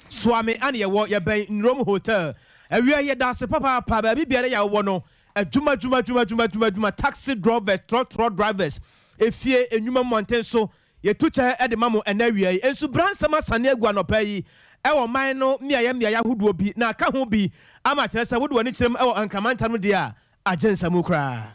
Swami and ye wo ye ben in Rome Hotel. And we are here that's papa baby be ya wono. A juma taxi drivers, truck drivers. If ye a human mountain so ye tucha at the mamo and area and so brand sama sanegua no pay. Ewo man no me ayam ya would be na ka ho bi amatresa would want them ewo ankamanta no dia agensa mu kra.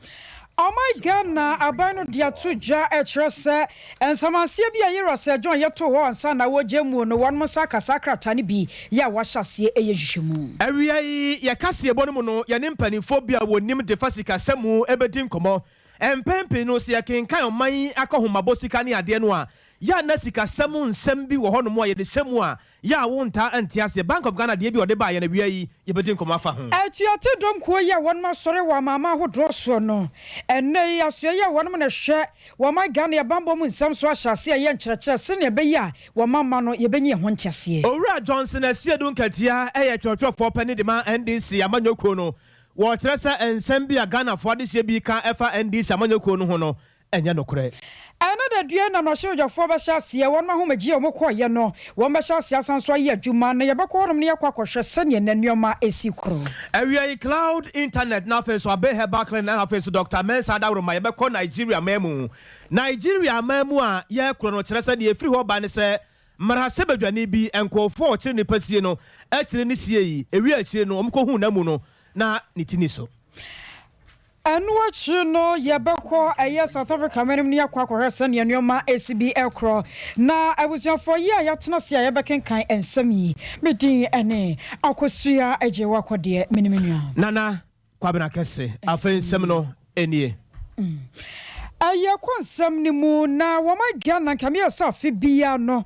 Oh my God, na abano dia tuja etrese and samansia bi ayira se John yeto ho ansa na wo jemu no won musaka sakrata ni bi ya wahyasie eyehwehwemu. Awia ye kase ebo no no ye ne mpanifo bia wonim de fasika samu ebedi nkomo empempe no se kenkan oman akohomabo sika ne ade no a ya na sika samu nsem bi wo hono mo ye de samu a ya wonta antiase Bank of Ghana de bi ode ba ye na wia yi ye bedi nkomo afa ho atuate dom ko ya won ma sore wa mama hodro so no enne ya so ya won mo na hwe wo ma Ghana ya bambo mu nsem so ahyase ye nkyerɛkyerɛ se ne be ya wo mama no ye benye ho ntiase Owura Johnson asiedu nkatia eye twotwofo pani de ma NDC amanyoko no wo tresa ensem bi Ghana fo de hye bi ka efa NDC amanyoko no ho no enye nokore another due na no hye ojafo ba hyase won ma ho magie o mokɔ ye no won ba hyase asanso aye adwuma na ye bɛkɔ honom ne yakɔ se ne nanuoma esi kro awia cloud internet na face so abe herbal na face Dr. Mensa Dawroma ye bɛkɔ Nigeria mamu a ye kro no kyerɛ sɛ de efiri hɔ ba ne sɛ marase badwane bi enkofo kyerɛ ne pasie no akyerɛ ne sie yi ewia akyerɛ no omkɔ hu na mu no na ne tini so Anwachi no yebeko eye South Africa menim ne yakwa sen ye nneoma ACBL kro na abusuafo ye ayatena se ayebeken kan ensam yi medin ene akosua ajewa kode menimnua nana kwabena kese afensem no enie aye konsam ni mu na wo ma Ghana kamia safi bia no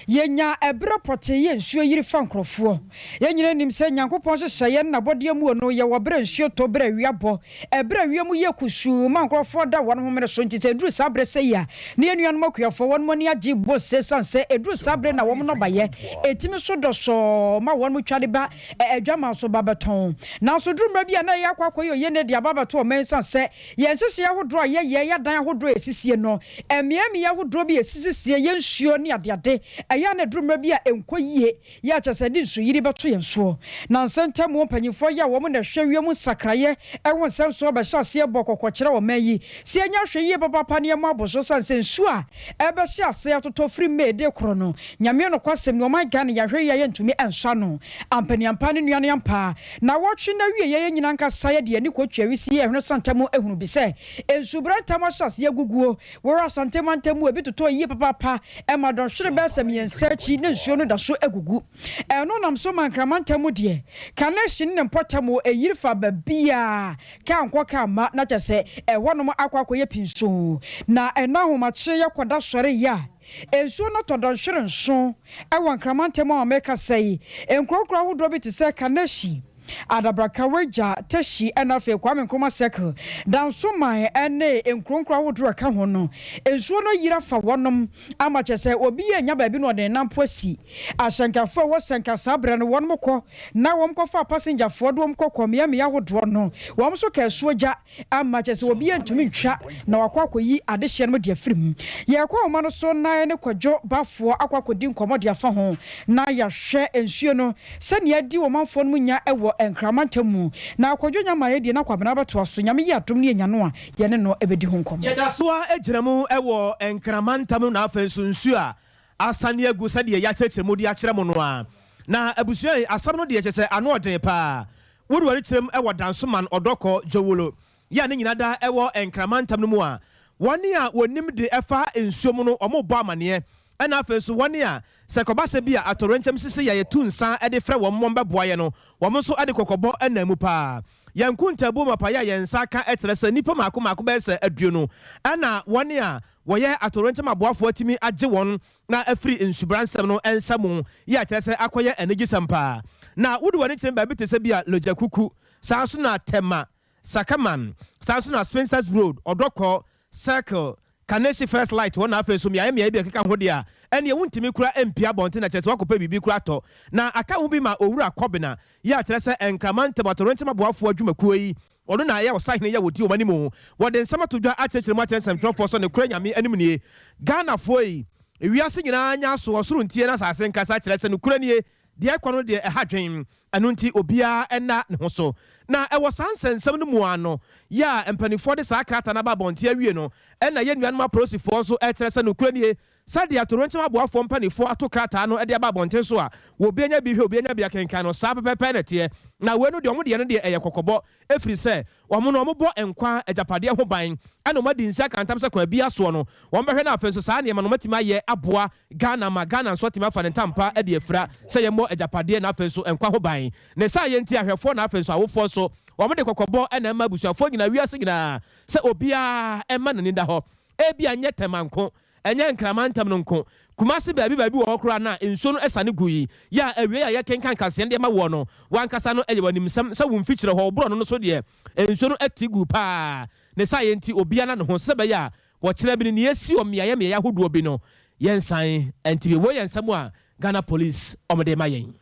yenya ebra pote ye nsuo yiri fa nkrofo yenyina nim se nyankopon hyehyɛ na bode mu no ye wobra nsuo to bra wiabo ebra wiamu ye kusu ma nkrofo da won homere so ntite eduru sabre se ya ne enuanom akuafo won mo ne agi bo se sanse eduru sabre na won no baye etimi so do so ma won mu twade ba adwama so babeton na so duru mra bia na ye akwakoye ye ne dia babeton o men sanse ye hyehyɛ hodoro ye dan hodoro esisie no emiami ye hodoro bi esisie ye nsuo ne adeade aya na drumra bi a enkoyie ya kyesedi nsu yiri beto yenso na nsentamu panyifo ya wo mu na hwewiem sakraye ewo nsemso ba hyase bokokko kyere wo mayi si anya hweyie papa ne mu aboso sanse nsu a ebe hyase atoto firi mede kro no nyame no kwasem ne o man Ghana ya hweyie ye ntumi ensa no ampani ampani nuane ampa na wotwe na wie ye nyina nkasa ye de ani kwatwa wisi ye hwene santamu ehunu bi se ensu brantam hyase guguo wo rasantem antamu ebi toto yie papa e ma don hwere be miensachi ne nsuo no da so agugu eno nam so mankramantamu de connection ne mpotamo eyirifa babia ka nkoka ma na kyese ewonom akwakoye pinso na ena homache yakoda sore ya ensuo no todon hwere nso ewo nkramantamu ameka sei enkrokro ahodo bi te se connection adabraka weja tashi enafe kwame nkroma circle danso man ene enkronkro awodro ka ho no ensuo no yira fa wonom amachese obi enya baabi no de nampo asi ahyankafo wo senka sabre no wonmo kɔ na womkɔ fa passenger fo do womkɔ kɔmia me yahodro no wom so ka suoja amachese obi entumi ntwa na wakɔ akɔyi adehye no de afirim ye kɔ oma no so na ne kwadwo bafo akɔkɔdi nkomo de afa ho na yahwɛ ensuo no sɛ ne adi womanfo no nya ewo enkramantamu na akwadwo nyama ye de na kwabena beto aso nyame ye adom ne enya no a ye ne no ebedi ho nkom ye da so a ejiramu ewo enkramantamu na afensu nsu a asane agu sɛ de ya kyerɛkyerɛmu de akyerɛ mo no a na abusua asam no de kyerɛ ano ɔden pa wodu wari kyerɛm ewo dansoman odɔkɔ jowolo ya ne nyina da ewo enkramantam no mu a wɔne a wonim de ɛfa nsuo mu no ɔmo bɔ amane ɛna afensu wɔne a sekobase bia atorencham sisi ya yetu nsa ede frɛ wɔn mmɔmba boaye no wɔn so ade kokɔbɔ ɛna mu pa yankunta bu mapa ya yensa ka etere sɛ nipa mako bɛ sɛ aduo no ɛna wɔne a wɔyɛ atorencham aboafo atimi agye wɔn na afiri nsubransɛm no ɛnsamu ya tere sɛ akɔyɛ enigisam pa na wudu wɔne kyerɛ baabi te sɛ bia lojakuku saa so na tema sakaman saa so na Spencer's Road odɔkɔ circle Kaneshi First Light wona afa so mia bi akeka ho dia ene ye wuntimi kura empia bonte na kyese wakopa bibi kura to na aka ho bi ma owura kobena ya kyerɛ sɛ enkramante batorenchema boafo adwumakuo yi ɔno na ya osahene ya wodi omani mu wɔde nsama to dwa akyerɛkyerɛ mu akyerɛ nsɛmtwerɛfoɔ so ne kura nyame anim nie Ghana fo yi ewiase nyina nya so osoro ntie na sase nkasa kyerɛ sɛ ne kura nie deɛ ɛkɔ no deɛ ɛha dwen ɛno nti obiara ɛna ne ho so na ɛwɔ saa nsɛnsɛm no mu ano yɛ a mpanimfoɔ de saa krataa no aba abɔnten awie no ɛna yɛ nnuanom apolisifoɔ nso ɛkyerɛ sɛ nokura nie sɛdeɛ atoronkyɛm aboafoɔ mpanimfoɔ ato krataa no de aba abɔnten so a wɔbianya bi hwɛ obianya bi akenkan no saa pɛpɛpɛ na teɛ na wei no deɛ ɔmo deɛ no deɛ ɛyɛ kɔkɔbɔ ɛfiri sɛ ɔmo no ɔmobɔ nkwa agyapadeɛ ho ban ɛna ɔmo adi nsa kantam sɛ kwan bi asoɔ no wɔn bɛhwɛ no afei nso saa nneɛma no ɔmatumi ayɛ aboa Ghana ma Ghana nso atumi afa ne ntampa de afira sɛ yɛmmɔ agyapadeɛ na afei nso nkwa ho ban ne saa yɛnti ahwɛfoɔ na afei nso awofoɔ so wɔn de kɔkɔbɔ ɛna ɛma abusuafoɔ nyinaa wiase nyinaa sɛ obiara ɛma n'ani da hɔ ebi anyɛ tɛmanko ɛnyɛ nkramantam no nko kumase baabi wɔ hɔ koraa na nsuo no ɛsa ne gu yi yɛ awie a yɛkenkan kaseɛ deɛ ma wɔ no wankasa no ɛyɛ w'animsɛm sɛ wo mfikyerɛ hɔ ɔborɔ no so deɛ nsuo no ɛte gu paa ne saa yɛnti obiara na ne ho sɛ bɛyɛ a wɔkyerɛ bi ne yɛsi wɔ mmeayɛ ahodoɔ bi no yɛnsan ɛnti bi wɔ yɛn nsɛm a Ghana police ɔmode ma yɛn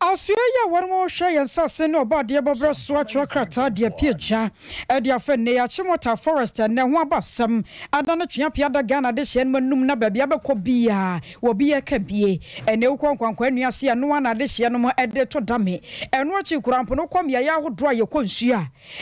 Asuya wɔn mo hwɛ yɛn sase ne ɔba deɛ bɔbrɛ so atwerɛ krataa deɛ piagya ɛde afɛ ne yɛakyemota forest ne ho abasɛm adane twea piada Ghana de hyɛ no manum na baabi abɛkɔ bia wɔ bi yɛ ka bie ɛne wokɔ nkwankwa nnuase a no ana de hyɛ no mo ɛde to dame ɛno akyi kurampo no kɔm yɛ ahodoɔ a yɛkɔ nsuo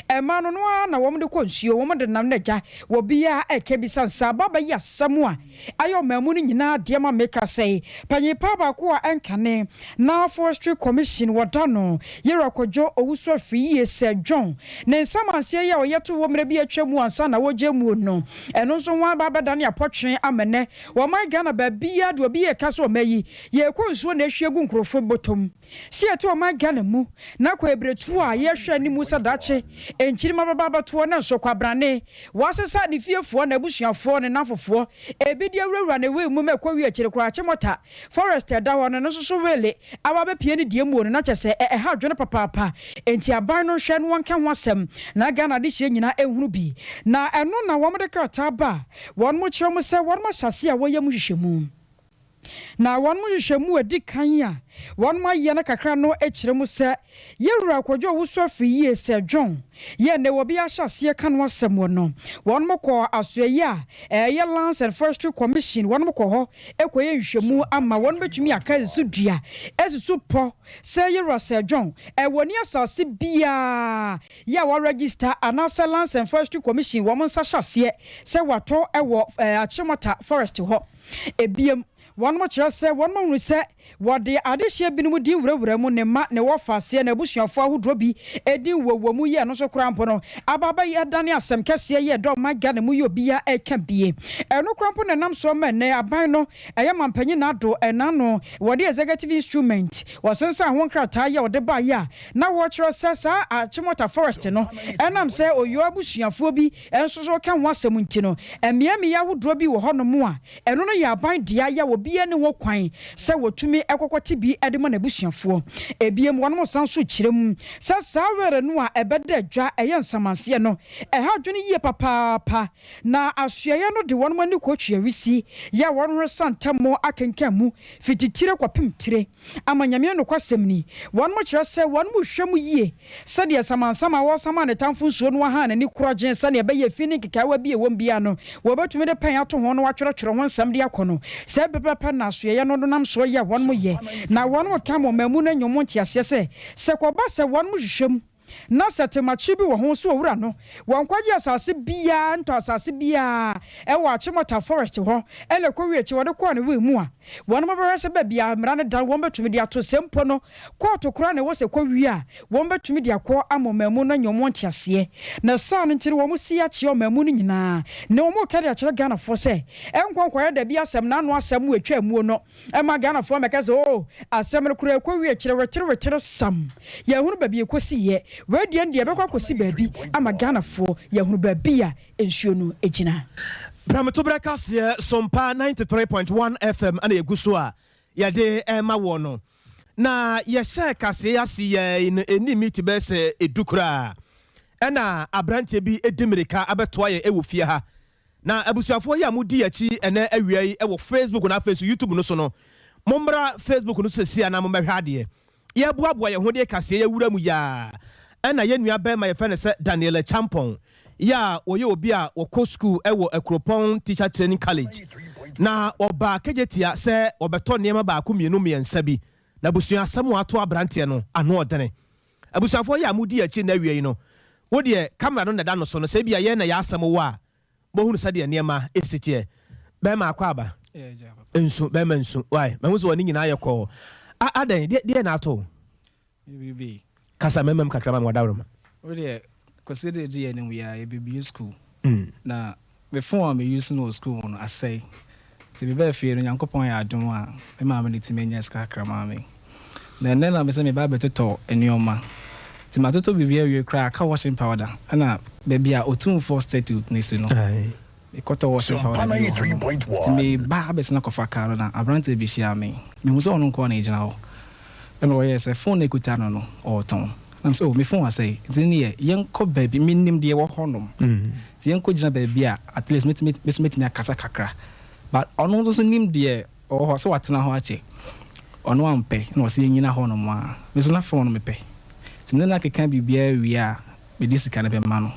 a ɛma no no na wɔn de kɔ nsuo wɔn de nam na gya wɔ bia ɛka bi sansa baba yɛ asɛm a ayɔ mamu no nyinaa deɛ ma meka sɛ panyipa baako a ɛnkane na forestry commission wadano yera kojo owuso afiri yese John ne nsamanse ya oyeto wo mre bi atwam ansa na woje mu no eno so wa ba beda ne apotwe amene wo man Ghana ba bia de obi ye kaso mayi ye konsuo na ehwiegu nkrofo botom si eto wo man Ghana mu na kwa ebretu a ye hwe ni musa dache enchiri mababa bato na so kwabrane wasesa ne fiefo na abusuafo ne nafofo ebi de awurawura ne we mu mekwa wi akire kura chemota forest da wo no so wele aba be pie ne die mu no na kyese ha dwene papa enti aban no hwe no wonka ho asem na Ghana de hye nyina ehunu bi na eno na wo de krata ba won mo kyerɛ mo sɛ won ma hyase a woyɛ mu hwehwɛmu na won mo hwehwɛmu adi kan a won ma yɛ na kakra no ekyerɛ mo sɛ yewura kwadwo wuso afiri yese John ye ne wo bi ahyase ka no asem wo no won mo kɔ asoayi a ɛyɛ Lands and Forestry Commission won mo kɔ hɔ ekoyɛ nhwɛmu ama won betumi aka esudua esusu pɔ sɛ yewura sɛ John woni asase bia ya wa register anasa Lands and Forestry Commission wo mo nsa hyase sɛ wato ɛwɔ Achimota Forest hɔ ebiem one mo kyerɛ sɛ one mo hunu sɛ wɔde adehye bi no mu din wurawura mu ne ma ne wɔfaase na abusuafo ahodoɔ bi edin wɔwɔ mu yɛ no so krampo no ababa yɛ dane asɛm kɛseɛ yɛ dɔ ma Ghana mu yɛ obia ɛka bie ɛno krampo na nam so ma ne aban no ɛyɛ mampanyi na ado ɛna no wɔde executive instrument wɔsensa ho nkrataa yɛ wɔde ba yɛ na wɔkyerɛ sɛ saa Achimota Forest no ɛnam sɛ oyo abusuafo bi ɛnso so ka ho asɛm nti no ɛmiami yɛ ahodoɔ bi wɔ hɔ no mu a ɛno no yɛ aban dia yɛ obia ne ho kwan sɛ wɔtumi ekokoti bi edema na busuafo ebiem wonom san so kyerem sɛ sawere no a ebeda adwa ɛyɛ nsamanse no ɛha dwene yie papa na asuaye no de wonom ani kotwa wisi ya wonho santamo akenkan mu fititire kwapem tire amanyame no kwasɛm ni wonom kyerɛ sɛ wonom hwɛm yie sɛ de samansama wo sama ne tamfo nsuo no ha na ni korɔgyen sɛ ne ɛbɛyɛ fi ne kekawa bi ɛwɔ bia no wɔbɛtumi de pan ato ho no watwerɛtwerɛ ho nsɛm de akɔ no sɛ bɛpɛpɛ na asuaye no nam so yɛ wonom ye na wono ka mo mamu na nyomo ntiase se koba se wono hwehwem na setemachi bi wo ho so owura no wonkwaje asase bia nto asase bia e wo Achimota Forest ho ele kowie chi wode ko ne we mu a wono mabere se ba bia mra ne dan won betumi de ato sempo no koto kora ne wo se kowie a won betumi de akọ amomamu na nyomo ntiase na sa no ntiri wo mu si achi omamu no nyina ne wo mu ka de akire Ghana fo se enkonkwa da bia asem na no asem atwa mu no e ma Ghana fo meka se o asem no kora kowie kire wetere sam ya hunu ba bia kosi ye wedi ndi ebekwa kosi baabi ama Ghana fo ya hunu baabi a ensuo no ejina Brameto Brakasie Sompa 93.1 FM ana yeguso a yade ema wo no na yehye kase yasi ye eni meet be se edukura ena abrante bi edimirika abetoa ye ewo fie ha na abusuafo ya mudi yachi ena awiai ewo Facebook na Facebook YouTube no so no mombra Facebook no so sia na mombehwa ade ye boaboa ye ho de kase ye wura mu ya ena ye nua be ma ye fene se Daniel Champon ya oye obi a woko school ewo Akropon Teacher Training College na oba kejetia se obeto niema ba ku mienu miensa bi na busua asɛm ato abrante no ano ɔdene abusuafo yɛ amudi akyi na wie no wo de camera no na da no so no sɛ bia yɛ na yɛ asɛm wo a bohunu sɛ de nneɛma esitie bɛma akɔ aba nsu bɛma nsu why mahu sɛ wɔne nyinaa yɛ kɔ adan de na ato bibi kasa memem kakra ma wadawroma wo de consider the and we are bibi school na before me use no school no asay ti be be fie no Nyankopɔn ya adom a me ma me ti menya ska krama me na nena me se me ba beto enioma ti ma toto bibia wie kra ka washing powder ana baby a otum for statute ni se no e koto washing powder ti me ba be se na kofa karo na abrante bi hia me hu so ono ko na ejina ho eno wo yes phone ekuta no no oton am so me phone asay ti ni ye yenko baby minim de wo honom ti yenko gina baby a at least me akasa kakra but ono so nim de o so watena ho ache ono ampe na o se nyina ho no mo a me so na phone me pe ti me na keka bibia wi a me disika na be ma no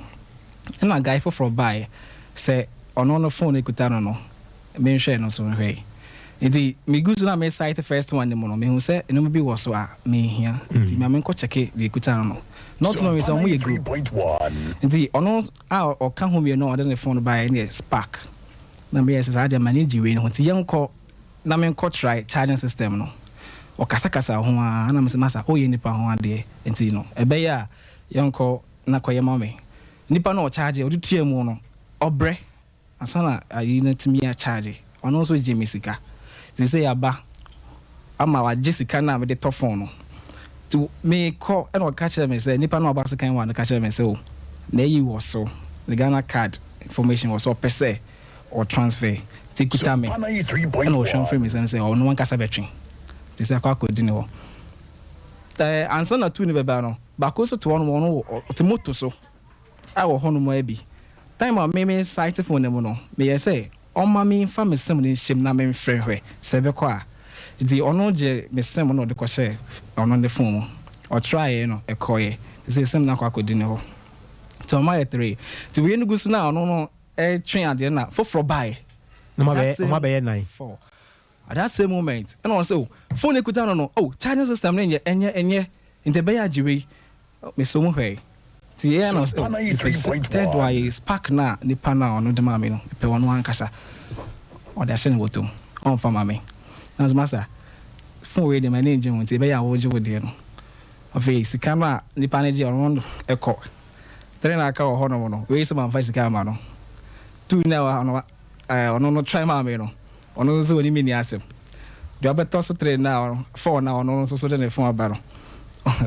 na guy for buy say ono no phone ekuta no no me nhwe no so nhwe enti me guzu na me site first one mo no me hu say eno bi wo so a me hia enti me nko check the ekuta no not no reason we group enti ono a o ka ho me no o de phone buy na spark na me yes ada manage we no ti yenko na me nko try charging system no o kasa ho a na me se masa o ye nipa ho ade enti no ebe ya yenko na koye mame nipa no o charge o de tue mu no obre asana ayi na timi a charge ono so je mesika ti se ya ba ama wa Jessica na me de to phone no to me call and o ka kire me say nipa no o ba se kan wa na ka kire me say o na yi wo so the Ghana card information was so per se or transfer tikuta me and o sham frame me say o no one kasa betwin ti say akwa kodi ne ho answer na tu ni beba no ba ko so to one no ti moto so a wo hono mo abi time a me site phone mo no me ye say o ma me fa me sem ni shim na me mfrɛ hwe se be kwa di ono je me sem no de ko share ono ne phone o try no e koye say sem na akwa kodi ne ho to my 3 ti we no gusu na ono no e twen ade na for buy no ma be 9 4 at that same moment and on say phone ekuta no oh charging system na enye inte be ya jiwe me so mu hwe ti e na so third why spark na nipa na ono de ma me no pe wono ankasa o da shene wotum on fa ma me as master phone we de ma na engine won ti be ya wo je wo de no of sika na nipa na je ono eko tren aka wo hono no we se man fa sika ma no tu na ono no try ma me no ono so woni me ni asem do abeto so tren na 4 na ono so de ne phone abaro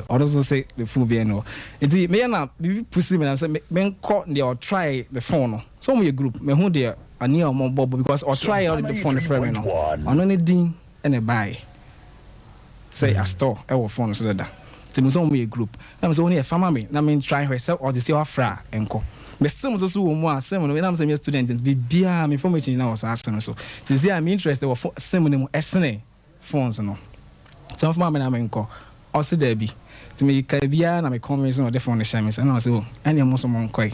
ono so say the phone be no enti me na bibi pusi me na say me nko dey or try the phone no so me group me hu dey ani o mo bobo because or try all the phone frame no ono ne din ene buy say a store e wo phone so da ti mo so me group na me so woni e fama me na me try herself or the say afra enko me sim so wo mu a sim no na me say me student be bia me information na was asem so ti say I'm interested wo sim no mu esene phones no so fama me na me enko o se da bi ti me ka bia na me convince no the phone share me say na say o ene mo so mo nkoi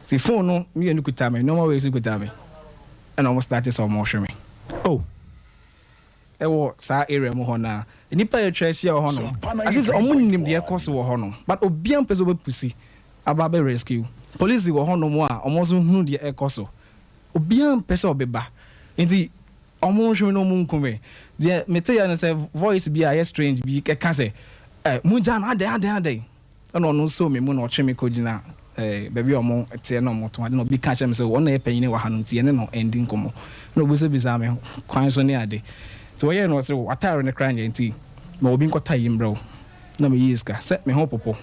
ti phone no me enu kuta me normal way so kuta me and almost started so mo hwe me oh e wo sa area mo ho na nipa ye trace ho no as if omo nim de course wo ho no but obiam peso be pusi aba be rescue police wo ho no mo a omo so hunu de course obiam peso obeba enti omo hwe no mo nkume de mete ya no say voice bi a strange bi ka say munja na ade no no so me mo no cheme ko gina baby omo tie no mo to ade no bi ka chem say wona e panyin wa hanu tie ne no ending komo no bo se bisa me kwan so ne ade so we no say atare ne kran enti ma obi nkota yim bro na me yiska set me ho popo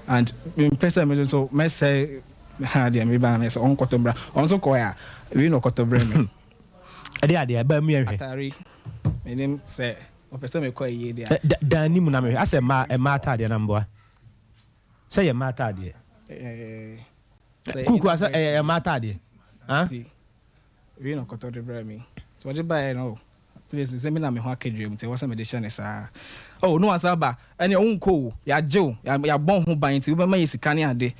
and me pesa me so me say ha dia me ba me so on koto bra on so ko ya we no koto bra me ade ba me hwe atare me nim say o pesa me ko ye dia dani mu na me ase ma atade na mboa say ye ma atade kuku asa ma atade ha we no koto de bra me so what buy no please say me na me ho akedwem te wasa me de share sa oh no asaba ene onko ya jew ya bon ho ban ti we ma yesika ne ade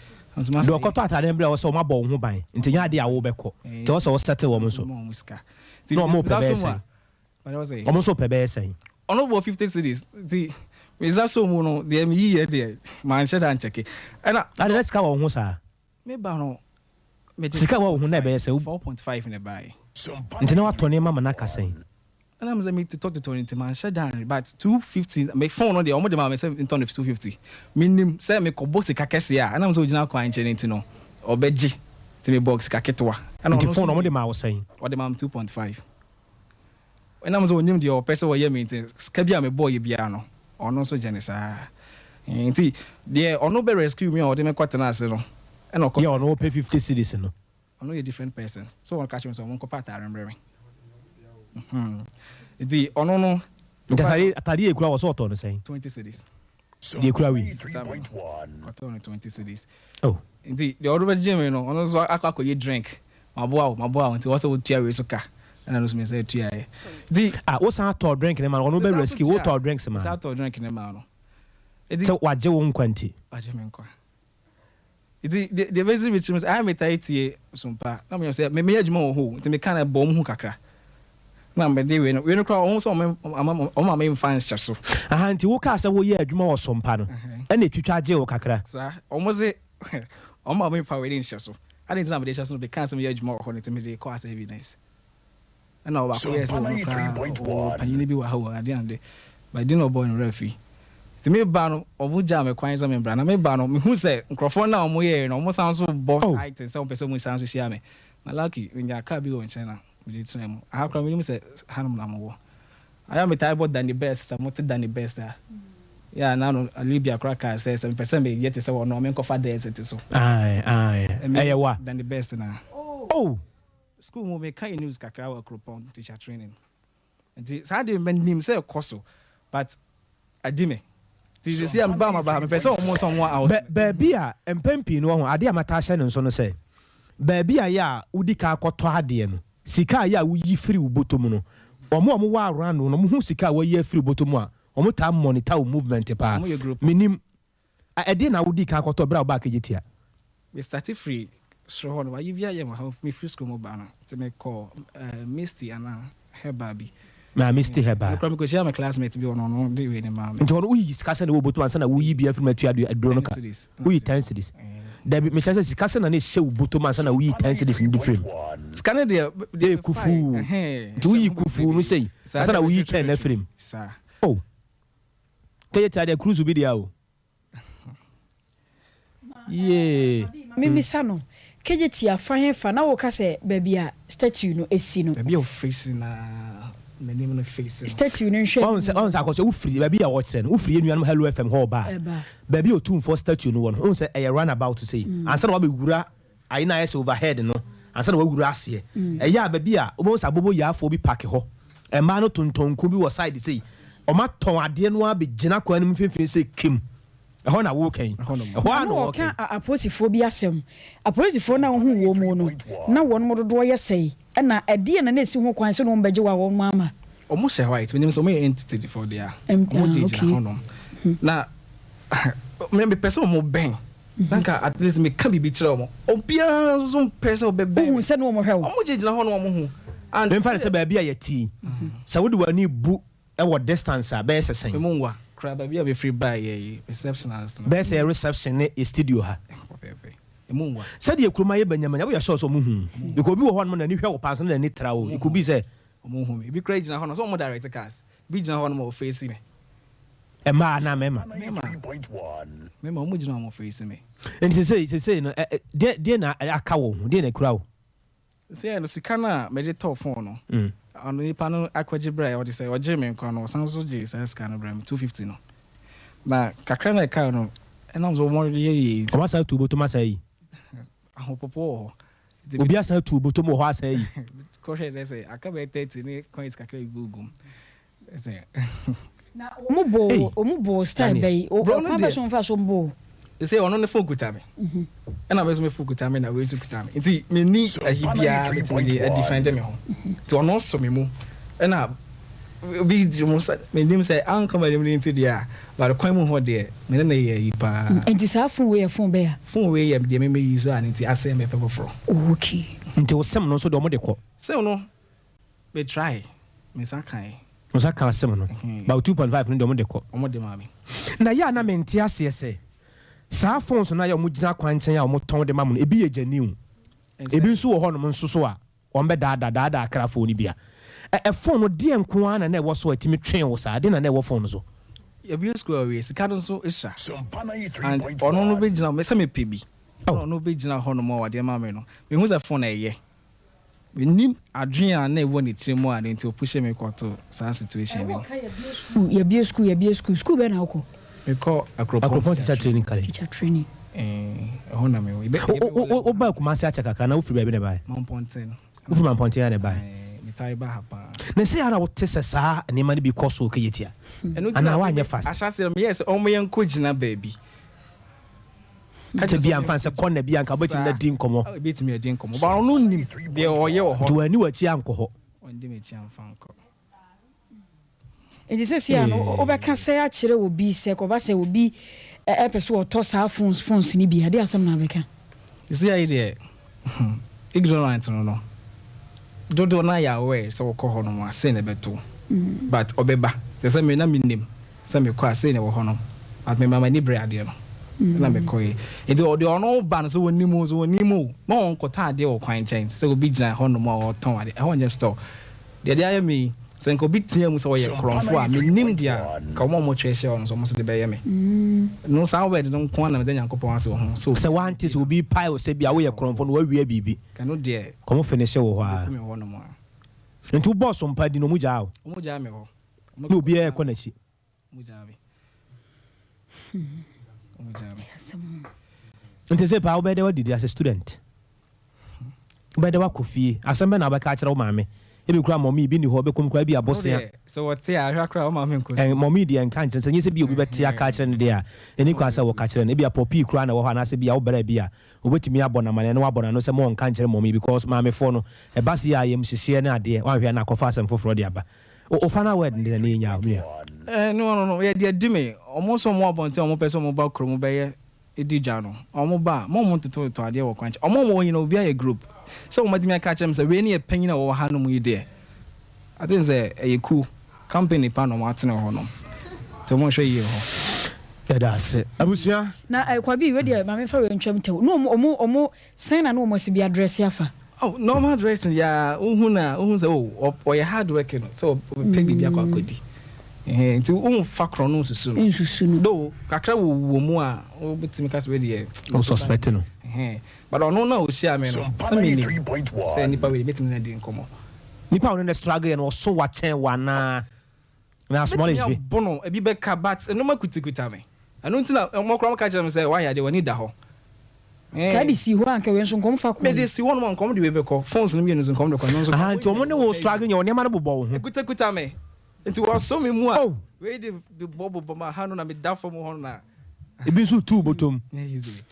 do koto atade mbra wo so ma bon ho ban nti nya ade a wo beko te wo so settle wo so no mo pebe say o mo so pebe say ono bo 50 cities the result so mu no the me year there man share and check and let's go on sa me ba no sika wa hu na be say 4.5 in the buy ntene wa tone mama na kasen and I'm saying me to talk to Tony man share down but 250 me phone on the omo de ma me say in turn of 250 minim say me ko box sika kese ya and I'm so original kwan che nti no obeji ti me box sika ketwa and on phone omo de ma wo saying or the mam 2.5 when I'm so onim the person wo ye me nti sika bia me boy bia no ono so jenisa nti de ono be rescue me or de me kwatena ase no and yeah ono pay 50 cities no ono a different persons so one catch me so one ko part arembre the ono no atari ekura wo so to no saying 20 cities the ekura we 20 cities oh the other gym no ono so akwakoye drink maboa nti wo so tua we so ka and no me say tua the wo san to drink ne ma ono be rescue wo to drinks ma sa to drink ne ma no so waje wo nkwanti waje me nkwa the basic which means I met it Sompa na me say me adwuma wo ho nti me kan bom hu kakra na me dey we no kra o so o me fans so aha nti wo ka say wo ye adwuma wo Sompa no na twitwa age wo kakra sa o mo say o me fa we dey so I didn't know me dey so be kan say me adwuma wo ho nti me dey call as evidence na o ba ko yes wo ka panyin bi wa ho ade ande but didn't know boy no refi ti me ba no obuja me kwan za me bra na me ba no me hu se nkrofo na omo ye no omo san so boss site se o pese mo san so share me malaki nya ka bi won chena me dey try mo aha kra me se hanum na mo I am a type than the best some more than the best yeah now Libya cracker says 7% me yet say no me kofa there set so aye wa than the best na oh school mo me kan news kakra wa kropon teacher training and so dey nim say koso but adime ti see am ba ma ba me person o mo so mo out baby a empempi no ho ade amata hye no so no say baby a ya udi ka akoto ade no sika ya wo yi free ubotom no omo wa around no mo hu sika wo yi free ubotom a omo ta monitor movement pa minim ade na udi ka akoto bra ba kejetia we started free so ho no yi bia ye ma me free school mo ba na te me call Misty ana Hebabi na Misty Heba ko me share my classmate bi ono no dey we ni ma me nti ono uyi sika se na wo botom ansa na wo yi bia free matu adro no ka uyi 10 cities da me chance sika se na ne hye wo botom ansa na wo yi 10 cities in different scan dey kufu do yi kufu no sei ansa na wo yi 10 na frame sa oh kaya tade cruise bi dia o yeah mimi sano kejeti afa fa na wo ka se baby a statue no esi no baby o face na many no face statue no hwe on sa akoso wo free baby a wo kire no wo free enuanum Hello FM ho ba baby o tune for statue no won on say e run about to say ansa na wo be gura ayi na yes overhead no ansa na wo gura ase e ya baby a wo sa bobo ya afo bi park ho e ma no tontonku bi wo side say o ma ton ade no abegina kwa nim fefin say kim e ho na wo kan e ho ana wo kan aposifo bi asem aposifo na hu wo mu no na won mo dodo ye sei na ade na esi ho kwan se no mbeje wa won mama o mo share white menim so mo entity for there mo dey hono na me person mo ben nanka at least me can be kire mo obia so person be ben o se no mo hwe o mo jejina hono mo hu and me fa se ba bia ye ti sa wodi wani bu e wo distance a be sesen mo ngwa kra ba bia be free buy ye receptionist be se reception ne studio ha mo ngwa se de kuruma ye banyamanya wo ya so mo hu because bi wo ho no na ni hwe wo pass na ni tra wo it could be say mo hu me bi kra jina hono so mo direct cars bi jina hono mo face me e ma na mema mo jina mo face me and say no de na aka wo de na kura wo say no sika na me de top phone no ono ni pa no akwaje bra o de say o je me nkwa no san so je say scan bra me 250 no na kakra na ka no e na so mo ye o ma sa tu boto ma sa yi ahopopo obi asa tu boto mo ho asa yi ko she dey say aka be 30 ni coins kakra igugum say na omu bo style bay o pa ba so fa so mbo say ono ne phone kuta me na me so me phone kuta me na we so kuta me nti me ni ahibia me ti dey defend me ho ti ono so me mu na bi me nim say an come me nti dia but kwan mu ho de me na ye yi pa nti sa phone we phone be ya phone we ye de me use an nti ase me pepper fro okay nti wo sem no so de mo de ko say no me try me san kan Osa ka asem no. About 2.5 no de mo de ko. Omo de mami. Na ya na mente ase se. Saa phones na ya mo gina kwanchen ya mo ton de mamu no ebi ye janiu. Ebi nso wo ho no nso so a on be daada akra phone bia. Phone no de enko ana na e wo so atimi twen wo saa de na e wo phone so. Ebi school we sika no so isha. And ono no be gina me se me pebi. Ono no be gina ho no mo wade mami no. Me hu se phone eye. We nim adwin na e wo ne tire mu a de nti o push me kwato saa situation ni. Ya bi school be na ko. Me call Akropon teacher training college. Teacher training. Ho na me we. O ba kuma se acha kakra na wo firi be ne bai. Mamponten. Wo firi Mamponten ne bai. Me tai ba hapa. Na se ana wo tese saa ne ma ne bi course o keyetia. Ana wa anya fast. Ashase me yes o mo yanko gina baby. Kache bi amfa se corner bi anka betimi na din komo. Betimi din komo. Ba ono nim de oye wo ho. Do ani wachi anko ho. Onde me chi amfa anko. It is say no obeka say a kire obi se ko ba se obi epeso oto sa phones ni bi ade asem na beka. Is the idea. Ignorant no. Dodo na ya aware so ko ho no ma say na beto. But obeba. Say me na me nim. Say me kwa say na wo ho no. At me mama ni bre ade no. Na me koy. Enti o de ono ban so wonimu so wonimu. Ma on kota ade wo kwan chen. Say obi gina ho no ma o ton ade. E ho nya store. De ade aye me senko bitia mu so ye kronfo a me nim dia ka mo twese on so mo so de be ye me no sa word no ko na me da Nyankopon ase wo ho so se want is obi pai o se bia wo ye kronfo no wa wi bibi ka no de komo finish wo ho a me ho no mo ntu boss Sompa di no mu ja o mo ja me ho no obi e ko na chi mo ja me mo ja me nti se pa wo be de wa didi as a student be de wa kofie asembe na ba ka kire wo maame ebi kura mommy bi ni ho be kom kura bi abosia so what say ahwa kura o maame nko mommy di en kan kire se nyese bi obi beti aka kire ne de a eni kwa se wo ka kire ne bi a popi kura na wo ha na se bi a wo bera bi a obetimi abona mane ne wabona no se mo nkan kire mommy because maame fo no e ba se ya yem hihie na ade wan hwe na kofa asem foforo de aba o final word ne ne nya no ye de me omo so mo abonte omo pese omo ba kro mo be ye edija no omo ba mo to ade wo kwanche omo mo yin obi a group so what me catch them say we need a penny or hanu mu there. I think say a cool company pan on Martin or no. So mo show you. Yeah, that's it. Abusia. Na kwa bi we dey mama fa we ntwam tew. No omo sign na no mo se bi address yafa. Oh, normal dressing ya uhun say oh your hard working so pay bi akwa kodi. Nti fa kro no susu no. Nsusu no. Do kakra wo mu a obetimi ka se we dey. No suspect no. But ono na o share me no. Some ni 3.1. Say nipa we meeting na dey nkomo. Nipa on the struggle and so wa chen wana. Na small is be. Bono e bi be ka but no makutikuta me. Anu nti na mo kra ka kire me say why ya dey wani da ho. Ka di si ho anka we nso nkom fa ko. Me dey si one nkom dey we be ko. Phones no me no nkom dey ko no so. Ah, nti omo ne wo struggle nya oni ma no bobo ho. Ekutakuta me. Nti wo so me mu a. We dey bobo ma ha no na me da fo mo ho na. E bi so two bottom. Easy.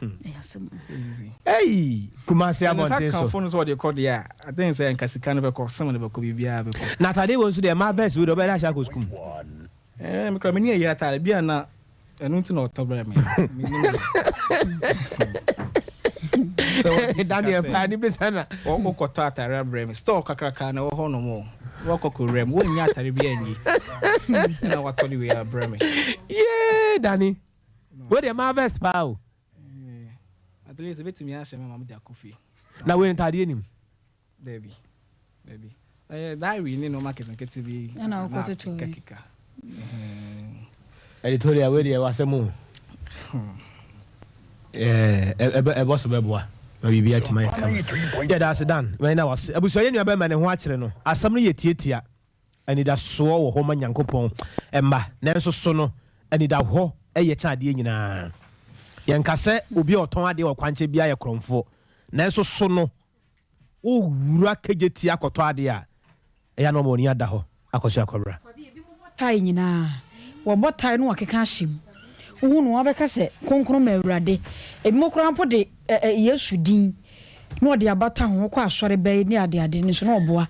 Easy. Hey, Kumasi abonte so. Phone so what they call there. I think say nkasika no be ko some no be ko bibia be ko. Na tade won so dey ma verse we do be da sha ko school. Me kra me ni ya tare bia na enu nti na otobere me. So Daniel plan bi sana. O ko to atare bre me. Store kakraka na wo ho no mo. Wo ko ko rem wo nya atare bia nyi. Na wa toli we bre me. Yeah, Danny. Where the ma verse pa o. At least a bit to me, I shall mamma their coffee. Now, we're not him. Baby. Diary, no market and get to be. And I'll go to Kika. Editorial, where there was a moon. A boss of Bebois. Maybe be at my yeah, that's done. When I was a Busoyan, your man and watching no. As somebody a theatre, and it has so home and Yankopon, and ma, Nanso Sono, and it a ho, a child in Yankase ubi oton ade wo kwanche bia ye kromfo nanso so no o wura kejeti akoto ade a eya no mo ni ada ho akoso akobra tai nyina wo botai no wakeka hyem wo no abeka se konkro ma awurade ebi mo krampo de Yesu din no de abata ho kwa asore be ni ade ni so no oboa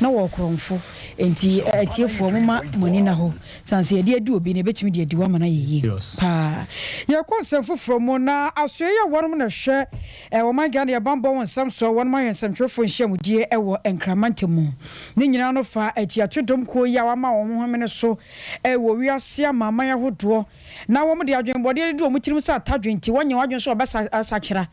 na wo kromfo enti etiefo moma moni na ho sanse ye de adu obi ne betimi de adi wa mana ye pa ye konsem foforo mo na asoye ye wonom na hwe wo man Ghana ye bambo won sam so won man yensem twefo nhyiamudie wo enkramantemu ne nyina no fa atiatodom ko ya wa ma wo ho mene so wo wiase amama ya hodo na wo mo de adwenbode de wo mutirim sa atadwenti wonye wadwen so obesa asakira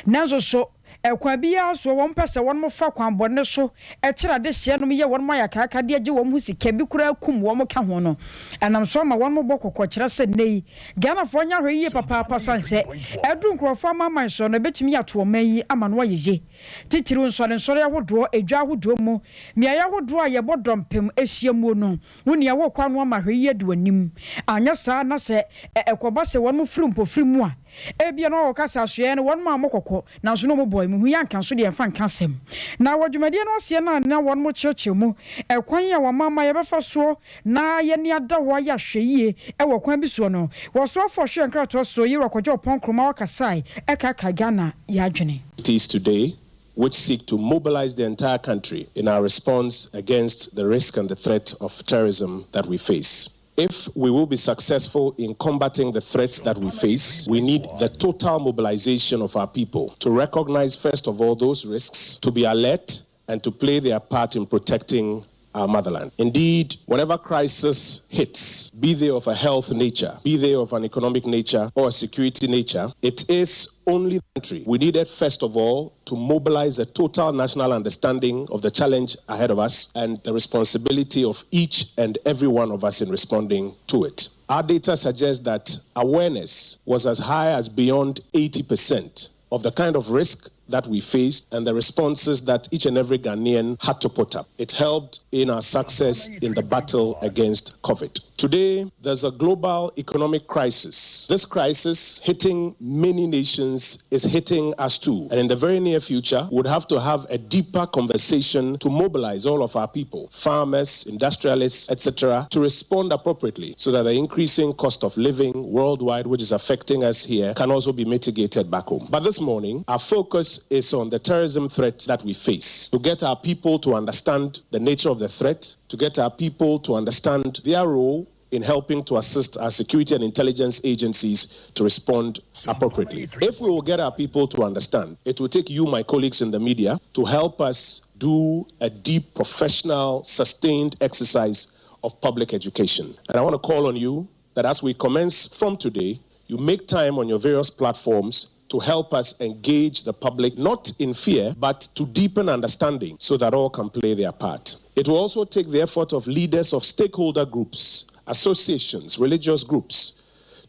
nanzo so ekwa bia so won pese won mo fa kwan bone so ekira de hye no ye won mo ya kaka de age won hu sika bi kura kum won mo ka ho no anam so ma won mo bokoko kira se nei Ghana fo nya hwe ye papa sanse edu nkrofo amaman so no betimi ya to mayi amano yeje titiri nsore ahodo edwa ahodo mu mia ya ahodo aye bodompem ehia mu no woni ya wo kwano ma hwe ye du anim anya sa na se ekoba se won mo firimpo firimu a ebia no okasa hwe no won ma mokoko na so no mo boy mu hu yanka so de mfa nkasem na wadwumade no ose na won mo cheche mu ekwan ya wa mama ye befa so na ye ni ada ho ya hwe yie wo kwan bi so no wo so fo hwe nkrato so ye wakojo ponkroma wakasai ekaka Ghana ya adwene today which seek to mobilize the entire country in our response against the risk and the threat of terrorism that we face. If we will be successful in combating the threats that we face, we need the total mobilization of our people to recognize, first of all, those risks, to be alert, and to play their part in protecting our motherland. Indeed, whenever crisis hits, be they of a health nature, be they of an economic nature or a security nature, it is only the country. We needed, first of all, to mobilize a total national understanding of the challenge ahead of us and the responsibility of each and every one of us in responding to it. Our data suggests that awareness was as high as beyond 80% of the kind of risk that we faced and the responses that each and every Ghanaian had to put up. It helped in our success in the battle against COVID. Today, there's a global economic crisis. This crisis hitting many nations is hitting us too. And in the very near future, we'll have to have a deeper conversation to mobilize all of our people, farmers, industrialists, etc., to respond appropriately so that the increasing cost of living worldwide, which is affecting us here, can also be mitigated back home. But this morning, our focus is on the terrorism threat that we face, to get our people to understand the nature of the threat, to get our people to understand their role in helping to assist our security and intelligence agencies to respond appropriately. If we will get our people to understand, it will take you, my colleagues in the media, to help us do a deep, professional, sustained exercise of public education. And I want to call on you that as we commence from today, you make time on your various platforms to help us engage the public, not in fear, but to deepen understanding so that all can play their part. It will also take the effort of leaders of stakeholder groups, associations, religious groups,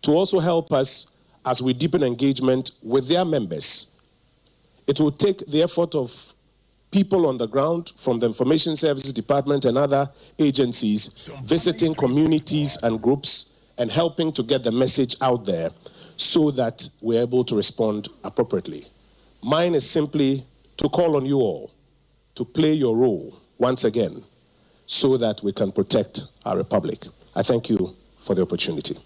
to also help us as we deepen engagement with their members. It will take the effort of people on the ground from the Information Services Department and other agencies visiting communities and groups and helping to get the message out there so that we're able to respond appropriately. Mine is simply to call on you all to play your role once again so that we can protect our republic. I thank you for the opportunity.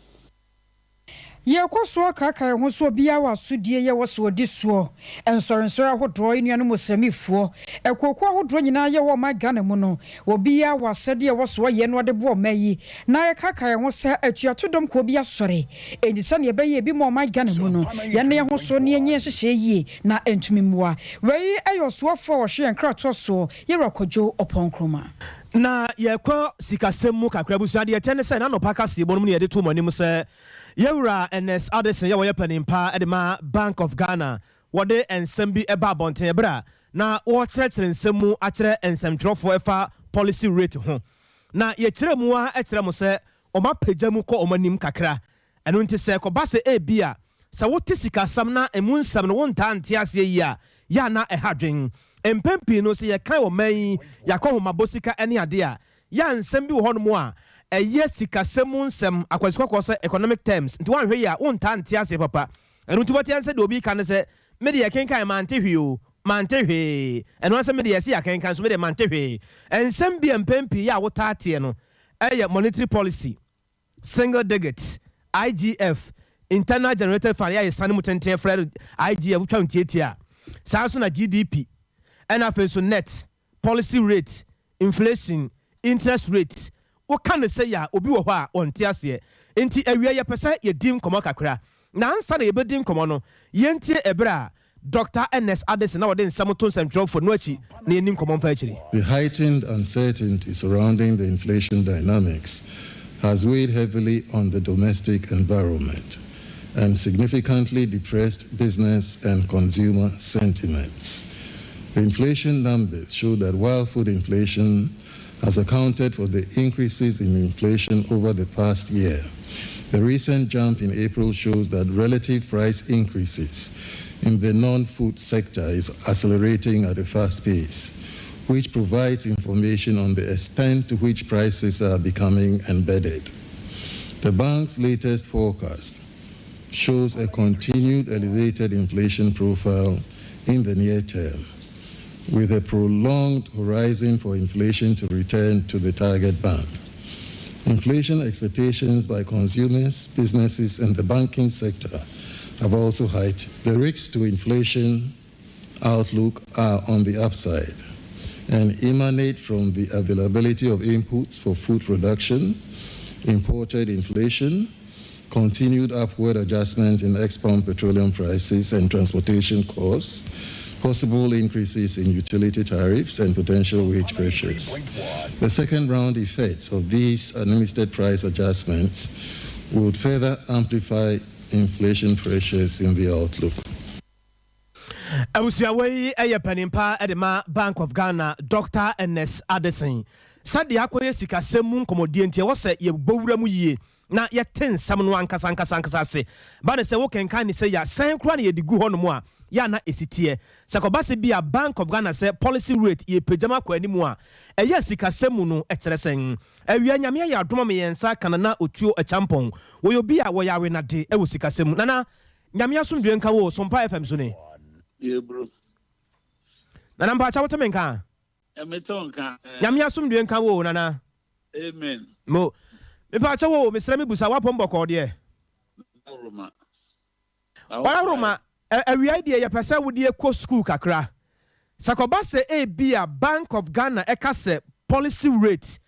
Ye kwaso kaka ho so bia wa sodie ye woso di so ensore ahodo enu no mosamifo ekoko ahodo nyina ye wo ma Ghana mu no obia wa sede woso ye no de bo mayi na ye kaka ho se atuatodom ko bia sore enisa ne be ye bi mo ma Ghana mu no ye ne ho so ne nye hyehye yi na entumi muwa wei ayoso fo wo hwe enkrato so ye rakojo oponkroma na ye kwa sikasemu kakra busu ade tene se na no paka se bonum ne ye de to manim se Yewura NS Addison ya panimpa edema Bank of Ghana wode ensem bi eba bonten bra na wo kyerɛkyerɛ nsem mu akyerɛ ensemtwerɛfo efa policy rate ho na ye kyerɛ mu a kyerɛ mu sɛ ɔma pagya mu kɔ ɔmanim kakra ɛno nti sɛ kɔba sɛ ebia sɛ wote sikasam na emu nsam no wonta ante ase yi a ya na ɛhadwen empempi no sɛ ye kan wɔ man yakɔ ho mabosika ene ade a ya nsem bi wɔ hɔ no mu a yes, sikasemu nsem akwasikwa se economic terms nti wan hwe ya wonta ante ase papa enu nti bote anse de obi kan se me de yekenkan mante hwe o mante hwe enu anse me de yesi yakenkan so me de mante hwe ensem bi empempi ya wota ate no eye monetary policy single digit IGF internal generated fund ya yesane mutente frere IGF twa ntietia saa so na GDP and afenso net policy rate inflation interest rates what can they say ya obi wo hɔ a ɔnte aseɛ enti awia yɛ pɛsɛ yɛ dim komo kakra na ansa na yɛ bedim komo no yɛntie ebra Dr. Ernest Addison na wode nsɛm to nsɛmtwerɛfo no akyi na yɛnim komo mfa akyiri. The heightened uncertainty surrounding the inflation dynamics has weighed heavily on the domestic environment and significantly depressed business and consumer sentiments. The inflation numbers show that while food inflation has accounted for the increases in inflation over the past year, the recent jump in April shows that relative price increases in the non-food sector is accelerating at a fast pace, which provides information on the extent to which prices are becoming embedded. The bank's latest forecast shows a continued elevated inflation profile in the near term, with a prolonged horizon for inflation to return to the target band. Inflation expectations by consumers, businesses, and the banking sector have also heightened. The risks to inflation outlook are on the upside and emanate from the availability of inputs for food production, imported inflation, continued upward adjustments in export petroleum prices and transportation costs, possible increases in utility tariffs, and potential wage pressures. The second round effects of these administered price adjustments would further amplify inflation pressures in the outlook. Awusiawei panimpa edema Bank of Ghana Dr. Ernest Addison sadi akoye sika semu nkomodie wose ye bowura mu yie na ye ten sam no ankasa se ba ne se wo kenkan ni se ya san kura na ye digu ho no mu a ya na esitie sekobase bia Bank of Ghana se policy rate ye pejama kwa ani mu a eye sika semu no ekere sen awia nyame ya adoma me yensa kanana otuo achampon wo yo bia wo yawe na de ewo sika semu nana nyame asomdwe nka wo Sompa FM so ne. Yeah, bro. Nana mpa cha wote menka. Emetonka. Nyame asomdwe nka wo nana. Amen. Mo. Mpa cha wo mesra me busa wapomboko de. Roma. Wala Roma awia de ye pese wo de ko school kakra. Sakoba se bia Bank of Ghana ekase policy rate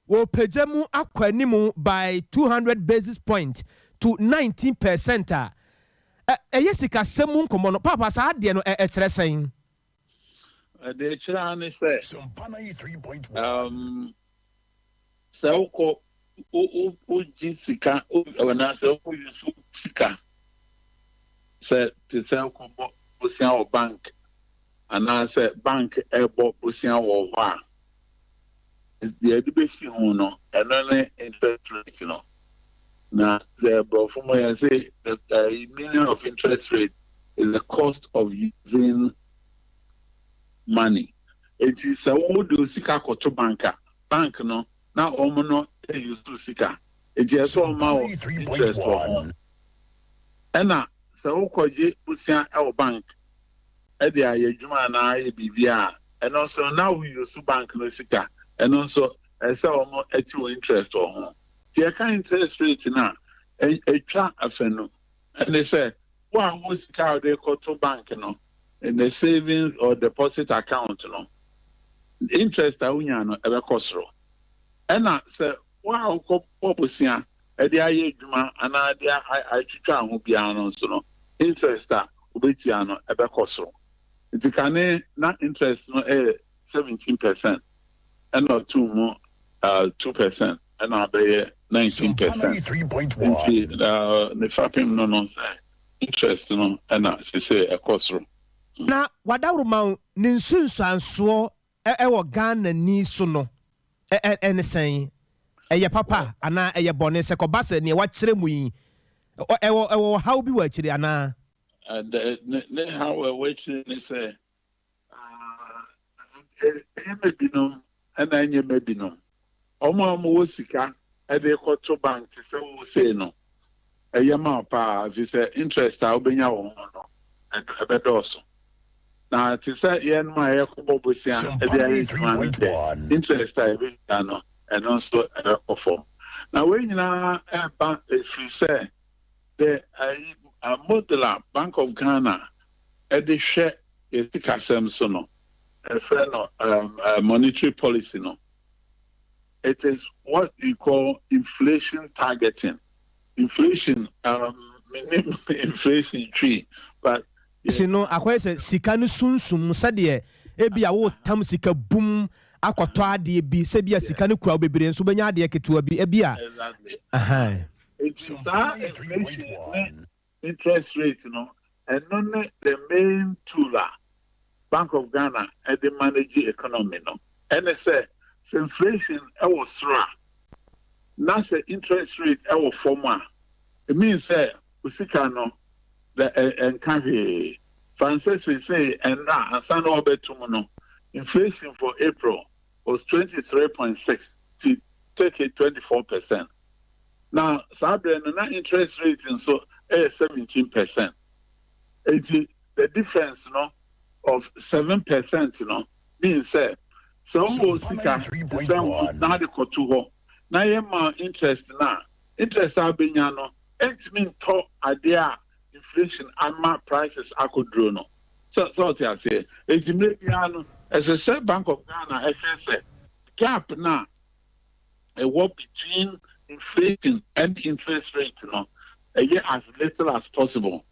wo pejemu akwanimu by 200 basis point to 19%. Sika semu nkomo no papa sa ade no kire sen The kire ne say Sompa 93.1 Sauko o jisika o na se o yusu sika se te sauko bo osia o bank ana se bank ebo osia wo ho a is the edibesi ho no eno ne interest rate no. Now, from what I say, the meaning of interest rate is the cost of using money. It is a wood sika koto bank no. Now, no use to sika. It is all my interest on. And now, so koje usia our bank. Edia yejuma na BBA. And also now we use bank no sika. And also, I say almost actual interest on. The kind interest rate now, a try afenu, and they say, "Well, what's how they go to bank, in the savings or deposit account, interest a unyano ever costro." And I say, "Wow, popusia, a dia yejuma, and I try who be so interest a ubetiano ever costro." It can not interest 17%, and not 2%, and I'll be 19%. 93.1. The fapping no interest no and she say a cost room. Na wadawruma ninsunsanso wo Ghana ni so no sen eye papa ana eye bone se ko base ne wa kire mu yi ewo how bi wa kire ana And how we waiting they say medino and anya medino omo wo sika e dey go to bank to say we say no eyama pa if say interest a obenya wo no e be doso na to say yen ma e ko bobosia e dey interest a be no and also perform now when na bank free say the modular Bank of Ghana e dey share e tikasem so no e say no monetary policy no it is what we call inflation targeting. Inflation, inflation tree, but no akwai se sika no sunsum sade ebi a wo tam sika bum akɔtɔ ade bi se bia sika no kura bebre nso benya ade ketewa bi ebi a it's inflation interest rate, and not the main tool Bank of Ghana and the manage economy, and they say inflation was now say interest rate former. It means that we see the and can't Francis say and now and San Alberto inflation for April was 23.6 to take it 24%. Now Sabre and interest rate and so 17%. It's the difference of 7%, means that so Sika now the Kotuho. Now you interest now. Interest are being it mean talk idea inflation and prices I could draw no. So I say it as I said Bank of Ghana FSA gap now a war between inflation and interest rate a year as little as possible.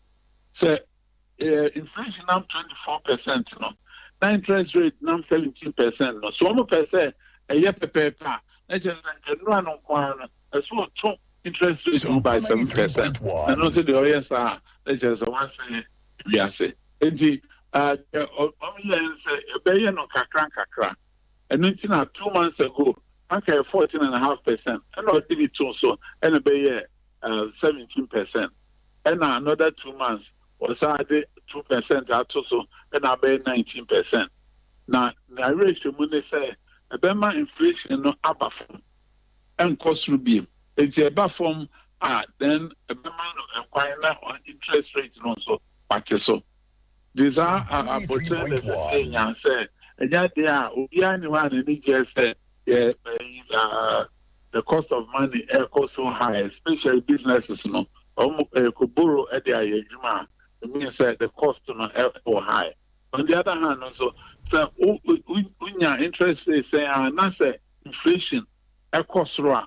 So inflation now 24%, now interest rate now 17%. So one percent a year per paper. I just run on as well top interest rate by 7%. And also the others are just one say we are say. And the kakra. And it's now 2 months ago, I can 14.5%. And I did it also, and a bay 17%. And another 2 months was added 2% at also, and I pay 19%. Now, I ratio money say a bema inflation no abafum and cost will be a abafum then a bema no on interest rates also so these are opportunities saying and say and yet they are anyone and it just said the cost of money cost so high, especially businesses could borrow at the juma. It means that the cost or high. On the other hand, also, so when interest rate say, and say inflation, a cost raw.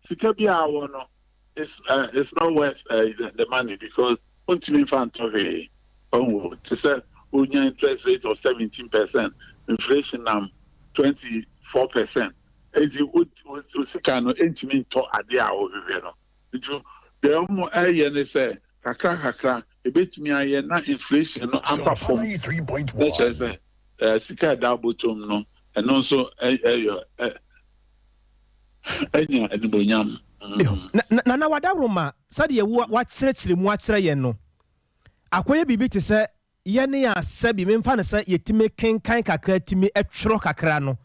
Sikabia no, it's not worth the money because ultimately found to say when interest rate of 17%, inflation 24%. As you would Sikano intimate to Adia over there. Did you the more I say, Kakra. A bit me I not inflation no perform 3.1 sika double tom no and also na wada roma sade ye wa kyerɛkyerɛ mu akyerɛ ye no akoye bibi te sɛ ye ne ya sabi memfa ne sɛ yetime kenkan kakra timi etworo kakra no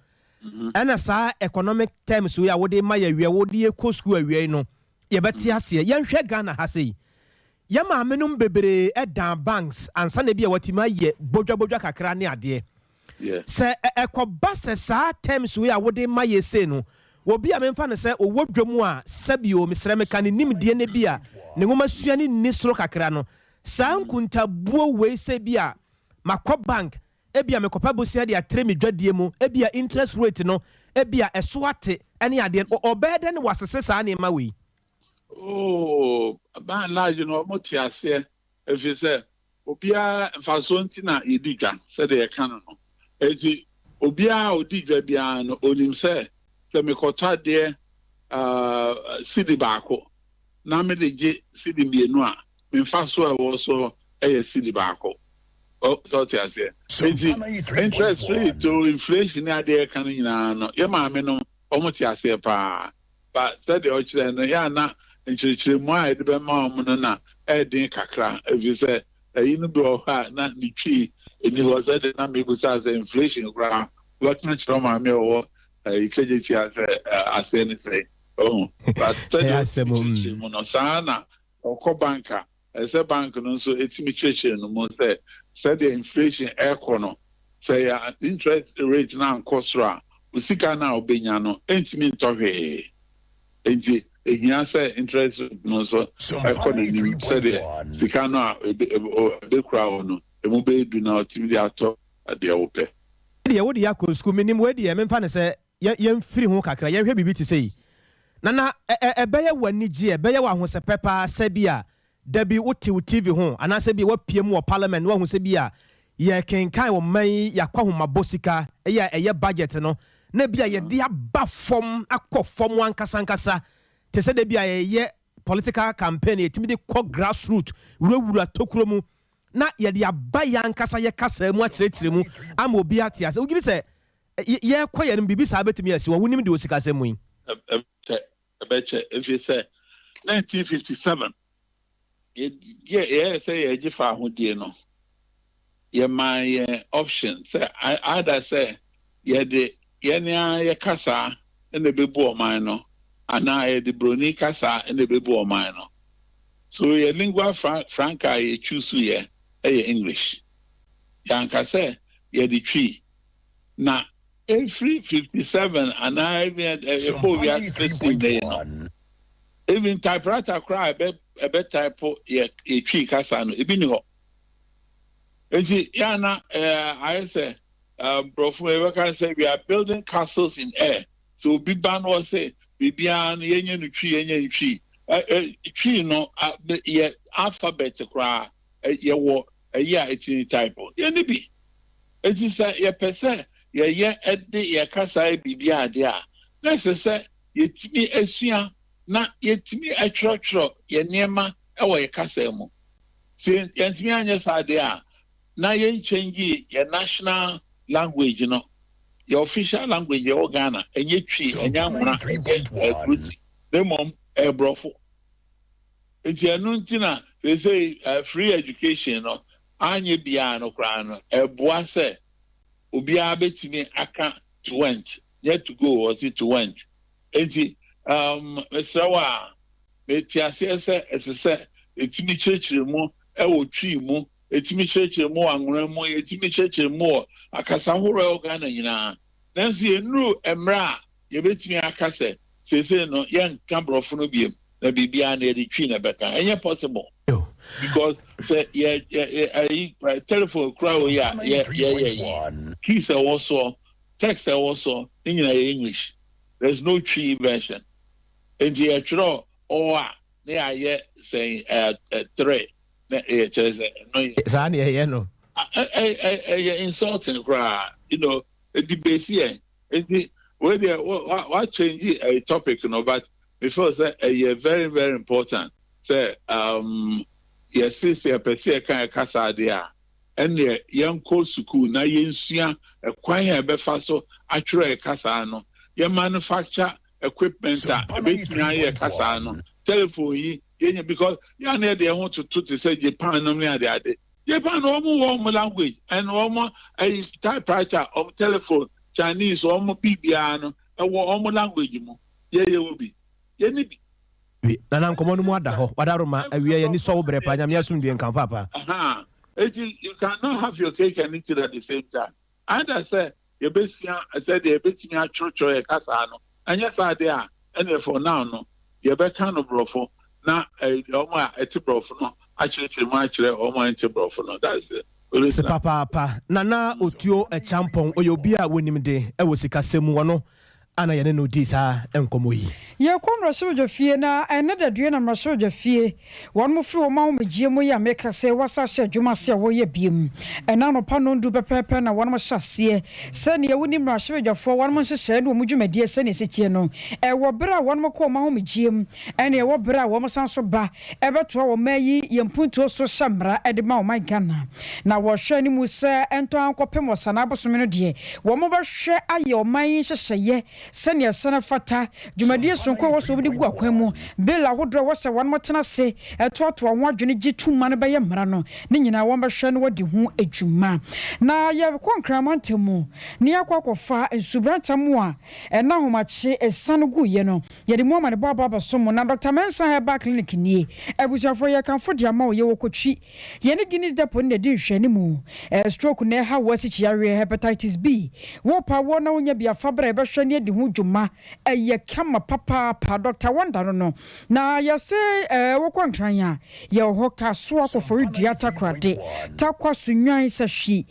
ɛna saa economic terms we a wode ma ya wie wode ye ko school awie no ye beti ase ye nhwɛ Ghana ha sei yama amenum bebre edan banks ansa na bia watima ye bodwa kakra ne ade se ekoba se sa terms we a wode ma ye se no obi a memfa ne se owodwamu a sabio misremeka ne nimde ne bia ne ngoma sua ne nisro kakra no sa nkunta buo we se bia makɔ bank ebia mekopa bosia de atre medwadie mu ebia interest rate no ebia ɛso ate ene ade obede ne wasese sa ne ma we. Oh, by and large, Motiasia, if you say, Obia and Fasontina, Ediga, said the canon. Ezi, Obia, Odiga Biano, Olim say, Semikota de Sidi Bako, Namedi J. Sidi Bienoa, Minfaso also a Sidi Bako. Oh, so I say, interest rate to inflation idea canon, Yama Menom, Omotiasia pa, but said the Ochan, Yana. And she might be mamma adding kakra. If you say, you know, not the tree, and you was at the number besides the inflation ground. What much from my meal, you can just as anything. Oh, but Monosana or Cobanca, as a bank, and also its immigration, most said the inflation air corner. Say, interest rate now cost ra. Usika now, Benyano, ain't mean to he. He say interest no so economy said the cano a big crowd no e mo be do na timi dey ato ade ope. Dey wo dey akọ school minim we dey memfa ne say yɛn firi ho kakra yɛhwɛ bibi te sɛ nana ɛbɛyɛ w'ani gye ɛbɛyɛ wɔ ahosɛpɛ paa sɛ bi a dabi wote TV ho anaasɛ bi wapie mu wɔ parliament wahu sɛ bi a yɛkenkan wɔ man yɛakɔ ahomabɔ sika ɛyɛ budget no na bi a yɛde aba fam akɔ fam ankasa te sɛ dabi a yɛyɛ political campaign yɛtumi de kɔ grassroot wurawura tokuro mu na yɛde aba yankasa yɛkasa mu akyerɛkyerɛ mu ama obi ate ase wogiri sɛ yɛkɔ yɛn bibi saa betumi asi wɔ wonim de osikasɛ mu yi ɛbɛkyɛ ɛfiri sɛ 1957 yɛ sɛ yɛgye fa ahodie no yɛma yɛ option sɛ ada sɛ yɛde yɛnea yɛkasa ɛna ɛbɛbu ɔman no anaa yɛde broni kasa ɛna ɛbɛbu ɔman no so yɛ lingua franca yɛ choose yɛ ɛyɛ English yɛanka sɛ yɛde twi na every 57 and I even even typewriter cry a bet type a tree casano ebiniho. Yana I say Brofu can say we are building castles in air. So Big Bang was say we be an yen tree tree no alphabet cry a year it's in typo. Yenibi. It is a percent. Ye edde ye kasa bibia de a na se yetimi asua na yetimi atwotwo ye niema e wo ye kasa mu se yetimi anya sade a na ye change ye national language no your official language ye Ghana enye twi enya nwona egrusi demom ebrofo enti enu ntina say free education no anye bia no kra no eboa se Ubia betimi aka to went yet to go or to went. Enti Mr. Wa metiase se ese etimi church mu e wo twi mu etimi church mu anwura mu etimi church mu akasa horo Ghana nyina nanso enuru emra ye betimi aka se no yen kambrofo no biem na bibia na ye twi na beka enye possible because say telephone crowd yeah keys are also text are also in English. There's no tree version. And the actual or they are yet saying 3 insulting crowd, you know, the base here. Where they what change a topic, you know, but before that very, very important. Say yes, a person can kasa there. And the young cold school na yensua a kwanya befa so atwere kasa no. Ye manufacture equipment a bit na kasa no. Telephone yi because ya na dey want to say Japan no me ade. Japan omo language and omo a typewriter of telephone Chinese omo bibia no e wo omo language mu. Ye will be. Ye ni bi Nana nkomo no mu ada ho wadaroma awie ye ni so wobre pa nyame asumdue nkan papa you cannot have your cake and eat it at the same time. And I said you besia I said the betimi atwotwo e kasa no anya sade a ene for now no ye be kan no brofo na omo a eti brofo no achire mu achire omo enti brofo no that's it. Papa nana otuo e champon oyobi a wonimde e wo sikasemu wono ana yene no disa enkomo yi ye konro so fie na ene dadue na mra so fie won mo firi wo ma wo megie mo ya meka se wasa hye adwuma se wo ye biem ena no pa no ndu pepepe na won mo hyase se ne woni mra so dwafo won mo hyehyɛ no mo dwumadie se ne setie no e wo bra won mo ko ma wo megiem ene wo bra wo mo san so ba e beto wo mayi ye mpuntuo so hyamra e de ma wo my Ghana na wo hwɛ ni mu se ento ankopem wo sana abosome no de wo mo ba hwɛ aye o man hyehyɛ senia sana fata dwumadie sonko wo so bi gu akwan mu bela hodro wo se won motena se etoto ho adwene gi tuma no beye mra no ne nyina won behwe no wodi ho adwuma na ye konkramantemu ne akwakofa nsubrantamu a na homache esane gu ye no ye de mo amane baba so mo na Dr. Mensa Herbal Clinic nie ebusuafo ye kanfo dia ma ye wokotwi ye ne Guinness Depot ne di hwani mu stroke ne ha wasi chiare hepatitis B wo pa wo na wonya bia fabra behwe ne di ho dwuma eye kama papa Dr. Wanda no na yase wokwankran a ye ho kaso akofori duata krade takwa sunwan se hwi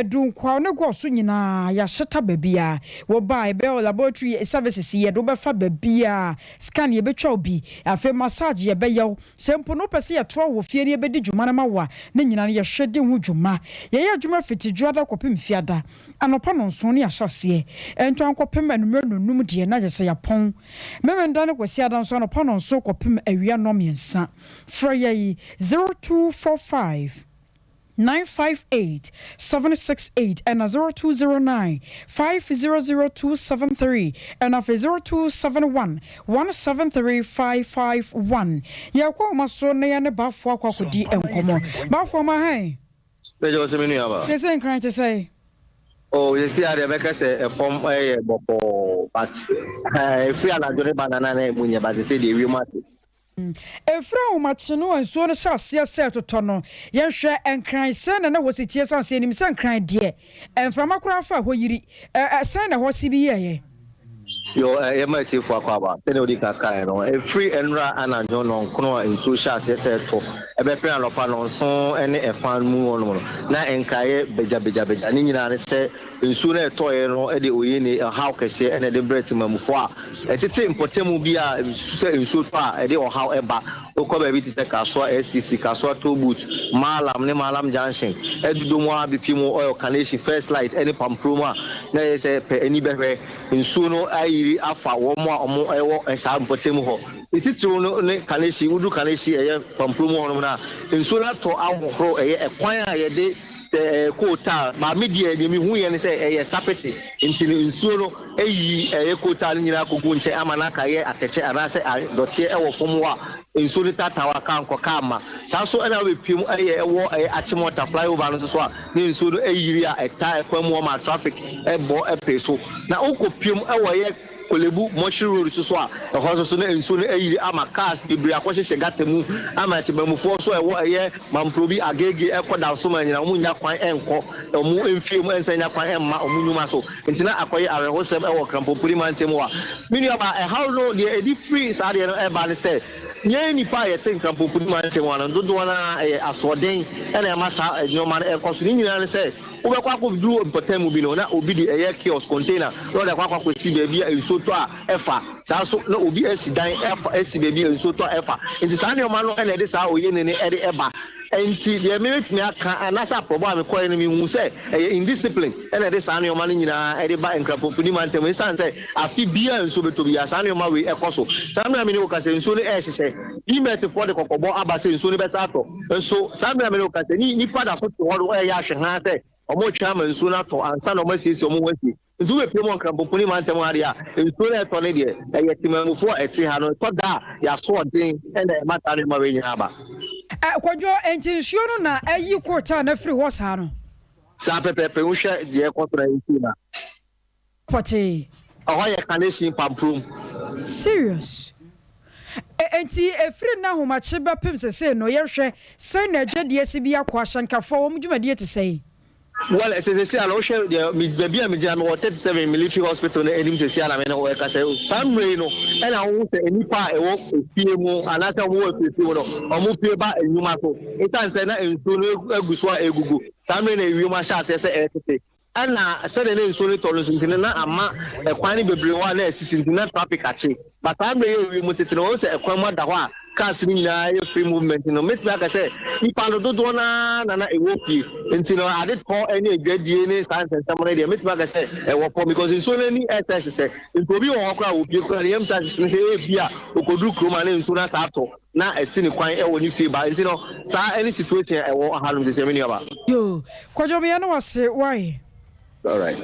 du kwa ne go so nyina ya hyeta babia wo ba be laboratory services ye do be fa babia scan ye betwa obi afa massage ye be yew sempo no pese ye tro wo fie ne be di dwuma na mawa ne nyina ye hwede ho dwuma ye ye dwuma fiti dwada kopim fiada anopa no nso ne ahyase ento ankopem anumre nonum de na je se yapon memenda ne kwasi adan so anopa no nso kopim awia no miensa fra ye 0245 958 768 and 0209 500273 and 0271 173551. Ya kwa maso na ya ne bafo akodi enkomo. Bafo ma hai. Bejo se menu aba. Say inclined to say. Oh, you see, I never say a form but if we are not doing banana name, but they say they will matter. Efra umachino enso no hyase set tono ye hwe enkran sen na wo sitie sanse enim sen kran de enframa kura fa ho yiri sen na ho sibi ye Yo, my chief for Aquaba, Penodica Cairo, a free enra and a John on Crono in two shots, said for a better on son and a fan moon on. Na encaye beja, Nina say, in sooner toy no Eddie Uyini, a hawkers and a debret mamufua. At the time, Potemubia in Sulpa, a day or however, Okobe is a Caswa SCC, Caswa 2 boots, Malam, Nemalam Junction, Edumwa, Bipimo oil, Kanesi, first light, any Pampruma, there is a any better in Suno. Afa womo omo ewo esa mpotemu ho ititru no ne Kanesi udu Kanesi eye pampromo no na nso na to ahoro eye ekwan a ye de kota ma media de mi hu ye ne se eye sapese ntini nso no eyi eye kota no nyina kogu nche amana ka ye ateche anase dote ewo fomu a nso ni tatawa kan ko kama saso ena we pim eye ewo eye achimota flyover no so a ne nso no eyiri a eta ekwamu ma traffic ebo epeso na ukopim ewo ye Kolebu Moshi Road so a ɛhɔ so na nsuo no ayiri ama cars bibiri akɔhyehyɛ gata mu ama tebamufo so ɛwɔ ɛyɛ mamprobi agege ɛkɔda so ma nyina ɔmo nya kwan ɛnkɔ ɔmo mfie mu ɛnsa nya kwan ɛmma ɔmo nyuma so ntina akɔyɛ awɛhosɛm ɛwɔ krampopuri mantem a mini aba ɛhaw no deɛ edi free saa deɛ no ɛba ne sɛ nyɛ nipa a yɛte krampopuri mantem a no dodoɔ na ɛyɛ asoɔden ɛna ɛma saa ɛnyɔma no ɛkɔ so ne nyinaa ne sɛ wobɛkɔ akɔduru mpɔtam bi no na obi de ɛyɛ kiosk container na ɔde akɔ akɔsi baabi a nsuo to a ɛfa saa so na obi asi dan ɛfa asi baabi a nsuo to a ɛfa nti saa nneɛma no ɛna ɛde saa oyɛ ne ɛde ɛba nti deɛ meretumi aka anasa aprɔbɔ a mekɔɛ no mehu sɛ ɛyɛ indiscipline ɛna ɛde saa nneɛma no nyinaa ɛde ba nkrapɔpuni mantam ɛsiane sɛ afe bia nsuo bɛtɔ bi a saa nneɛma wei ɛkɔ so saa mmerɛ mene woka sɛ nsuo no ɛhyehyɛ imetfoɔ de kɔkɔbɔ aba sɛ nsuo no bɛsa atɔ nso saa mmerɛ mene woka sɛ nipa da so te hɔ no ɛyɛ ahwe ha sɛ ɔmo twa ma nsuo no atɔ ansa na ɔmo asiesie ɔmo ho asie nti wopɛ mu nkrampopuni mantam ade a nsuo no ɛtɔ ne deɛ ɛyɛ timamufoɔ ɛte ha no ɛtɔ da a yɛaso ɔden ɛna ɛmata no ma wei nyinaa aba kwadwo enti nsuo no na ayi kota na firi hɔ saa no saa pɛpɛpɛ wohwɛ deɛ ɛkɔtora nsuo na pɔtee ɔhɔ yɛ Kanesi pamprom serious enti efiri na homache ba pem sese no yɛhwɛ sɛ na agyadeɛ si bi akɔ ahyɛnkafo wɔn dwumadie te sɛ well sese ala wohwɛ deɛ baabi a megya me wɔ 37 military hospital no anim sese ala me no wɔka sɛ family no ɛna wo sɛ nipa a ɛwɔ fie mu anaasɛ wo wɔ fie mu no ɔmo fie ba enyuma so ɛtan sɛ na nsuo no agu so a egugu family na ewiem ahyɛ aseɛ sɛ ɛtete ɛna sɛde ne nsuo no tɔ no so ntene na ama ɛkwan ne bebree hɔ a na ɛsisi ntene na traffic akye but family yɛ ewiem tete no wɔn sɛ ɛkwan mu ada hɔ a cars ni nyinaa yɛ free movement no metumi aka sɛ nipa no dodoɔ na ɛwɔ pie nti no ade tɔ ɛne adwadie ne saa nsɛnsɛm no deɛ metumi aka sɛ ɛwɔ pɔ because nsuo no ani ɛsɛ hyehyɛ nti obi wɔ hɔ koraa wɔ pie koraa ne yɛm saa hyehyɛ no sɛ ɛbi a okɔduru kurom a ne nsuo no asa atɔ na ɛsi ne kwan ɛwɔ ne fie ba nti no saa ɛne situation ɛwɔ ahanom te sɛ me nuaba yo kwadwomia no wase why all right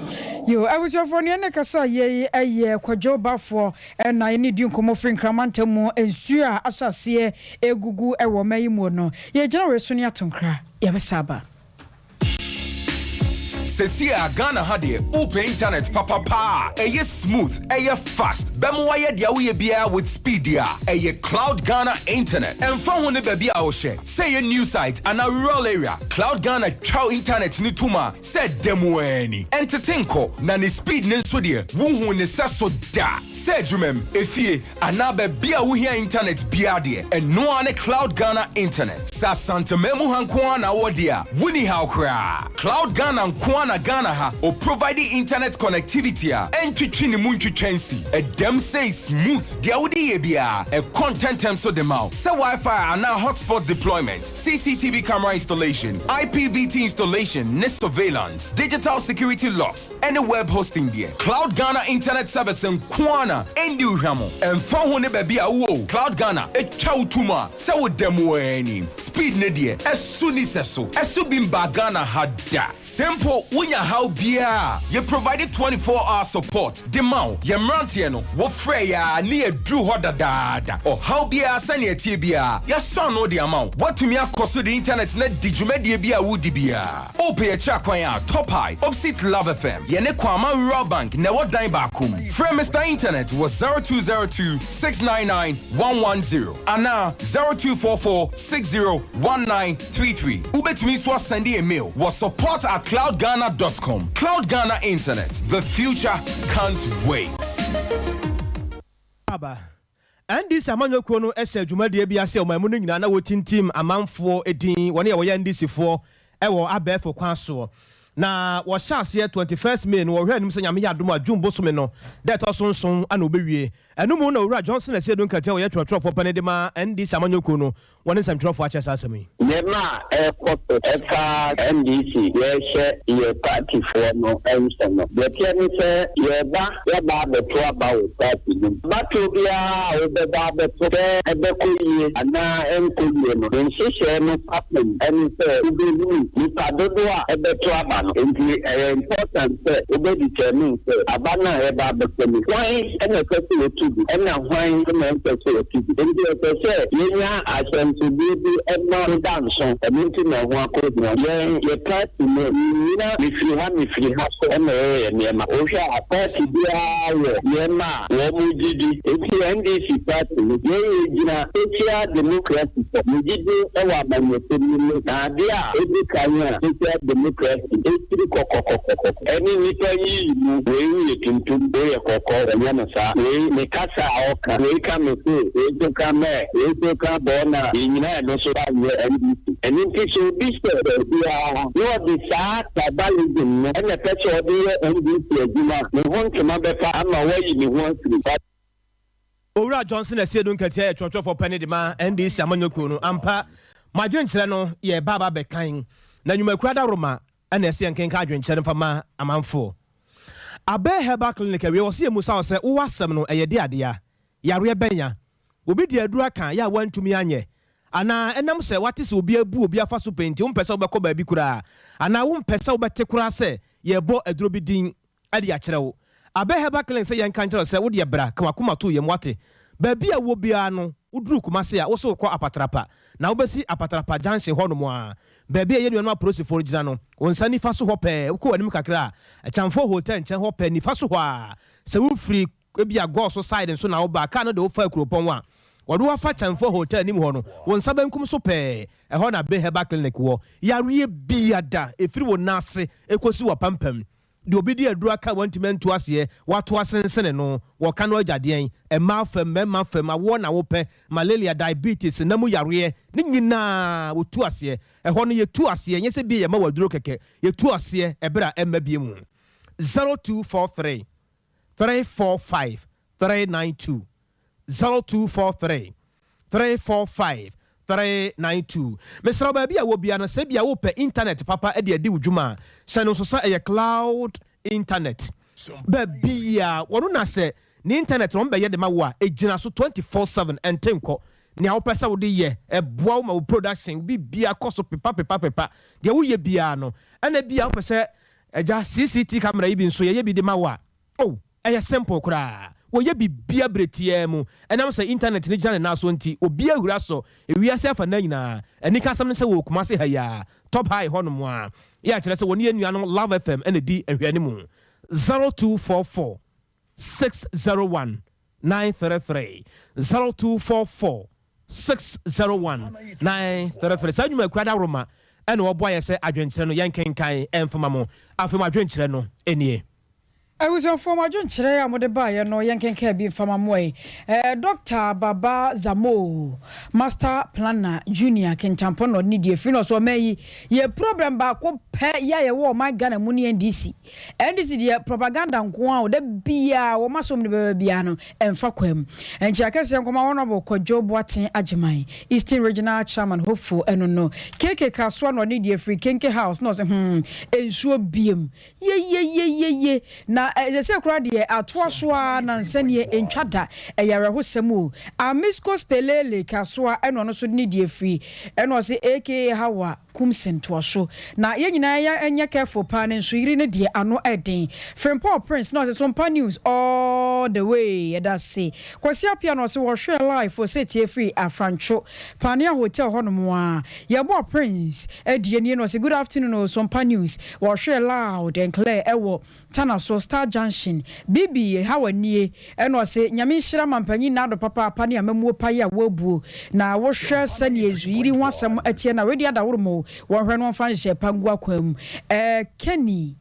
yo I was your phone ne kasa ye kwadwo bafo na ye ne di nkomo firi nkramanta mu ensu a asase egugu ewo mayi mu no ye gina we so ne atonkra ye besaba Sesia Ghana Hadie, open internet papa. Eye smooth, eye fast. Bemoye dia uye bia with speed dia. Eye Cloud Ghana internet. And from when baby a share. Say a new site and a rural area. Cloud Ghana chow internet ni tuma. Said demo any. Entertainko na ni speed ni so die. Wuhu ni saso da. Say jumem efie anabe bia uhia internet bia die. And no ane Cloud Ghana internet. Sa santa memu hankwa na wadia. Wuni how kra. Cloud Ghana nkwana Ghana ha o providing internet connectivity a entwitwi mu ntwitwensi. A dem say smooth. Dia wudi ye bia. A content term so dem out. Say Wi-Fi and now hotspot deployment, CCTV camera installation, IPVT installation, NIST surveillance, digital security locks, and the web hosting there. Cloud Ghana internet service in Kwana, Endi Uhamo, and Fahone Baby Awo, Cloud Ghana, a Chautuma, so demo any. Speed Nadia, as soon as so, as Subim Bagana had that. Simple, Winya how bia, you provided 24-hour support. Demau, Yamrantiano, Wofreya, near Drew Hodadada, or how bia Sanya Tibia, your son no the amount. What to me cost the internet net did you media bia woody bia? Ope a chakwaya, top high, opposite Love FM, Yenequama Raw Bank, never dime bakum. Frame Mr. Internet was 0202 699 110 and now 0244 601933. Ubet me swa send a mail was support@cloudghana.com. Cloud Ghana Internet. The future can't wait. NDC amanyokuo no ehye dwumade bia se o mamu no nyina na wotintim amanfo edin wone ye woye NDC fo ewo abefo kwaso na wo hyase 21st May no wo hwe anim se nyame yadom adwum bosome no that osonson ana obewie enum na owura Johnson ase do nkate wo ye trotro panede ma NDC amanyokuo no wone samtrofo acha sasemi nema ekoto eka NDC ye party for no enso no the plan say ye ba beto about party no bato bia obeba beto ebekoye ana enkoye no nsheshe no happen and say ubelu ni padodo a ebeto aba no important say obedi determine say abana eba beto ni why ene person we tudu ena why ene person we tudu ndi e say yenya asem to be ema danso enti na ho akodina ye party no na mifiri ha so ena ye ma o hwa party bia ye ma wo mujidi enti NDC party ye gina social democracy mujidi ewa banyote ni na dia edikanya social democracy enti kokokoko eni nipa yi mu we ye tuntum ye kokko enya sa we me kasa oka we ka me se we to ka me we to ka bona nyina no so ba ye NDC enti so bishop bia no di sa tabalism no ena pecho di NDC aguma me hon kema befa ama wayi me hon siri owura Johnson ase do nkate e trotro for panede ma NDC amanyokuo no ampa madwenkyere no ye baba bekan na nyumaku da roma ena ase nkenka adwenkyere mfama amanfo abe heba clinic we wo se musa se wo asem no eye de adea yare benya obi de adura kan ya wantumi anye ana enam se wate se obi abu obi afa so penti wo mpese obekọ ba bi kura ana wo mpese obete kura se ye bo aduro bi din ade ya kire wo abe heba clinic se ye nkan kire se wo de bra kan akoma to ye mwate ba bi a wo bia no uduru kuma se a wo so kọ apatrapa na wo besi apatrapa janse hono mo a ba bi a ye nuano aprosi for gina no wonsa ni fa so ho pe wo ko anim kakra a chamfo hotel nchen ho pe ni fa so ho a se wo free ebi a go so side so na wo ba ka no de wo fa kuropon wa wadu wa fa chamfo hotel nim ho no wonsa bankum so pe e ho na be heba clinic wo yare biada efiri wo nase ekosi wo pampam de obi di adura ka wantimentu ase wato asensene no wo ka no agyadeen e ma fam awo na wo pe malaria diabetes na mu yare ni nyina wo tu ase e ho no ye tu ase nyese bi ye ma waduro keke ye tu ase e bra emma bi mu 0243 345 392 0243 345 392 Mr. Baby a wo bia no se bia wo pe internet papa e de adi wudwuma se no so sa e cloud internet baby a wono na se ni internet no be ye de ma wo a e gina so 24/7 entenko ni a wo pesa wo de ye e boa wo ma wo production bi bia koso pepa de wo ye bia no ana bia wo pese eja CCTV camera yi bi nso ye bi de ma wo a oh e simple kura woyɛ bibia bretie mu ɛnam sɛ internet ne gane na so nti obi ahura so ewiase afa na nyina ɛni kasam ne sɛ wo kuma se ha ya top high honom a ya kyerɛ sɛ wɔne nua no Love FM ɛna di ahwɛ ne mu 0244 601 933 0244 601 933 saa nnwuma akuada roma ɛna wɔboa yɛ sɛ adwenkyerɛ no yɛnkenkan ɛmfama mo afei mo adwenkyerɛ no ɛnie Awusanfo majon kyerɛ a mode baayɛ no yɛnkenka bi mfama moe Dr. Baba Zamo Master Planner Junior Kentampo no ni die free no so mayi ye problem ba ko pɛ ya ye wo my Ghana mu ne NDC die propaganda nko a wo da bia wo masom ne bia no emfa kwam enchi akese nkoma honorable Kojo Boaten Ajeman Eastern Regional Chairman hopeful eno no keke kaso no ni die free kenke house no se ensuo biem ye na se kura de atoa soa na nsane entwada eyare hosem o amisco spelele kasoa eno no so ni die free eno se aka hawa kumsen to so na ye nyina ya enye careful pa ne nso yiri ne de ano eden Frimpong Prince no se Sompa news all the way that say kwasi apia no se wo hwe live for set free afrancho pania hotel hono a ye bo Prince edie ni no se good afternoon o Sompa news wo hwe loud and clear ewo tana so Star Junction bibi hawani eno se nyame nhira mampanyi na do papa pani amamu paye a wobuo na wo hwe sane ezuyiri ho asem atie na wedi adaworo wo hwe no fa nhye pangu akwam Kenny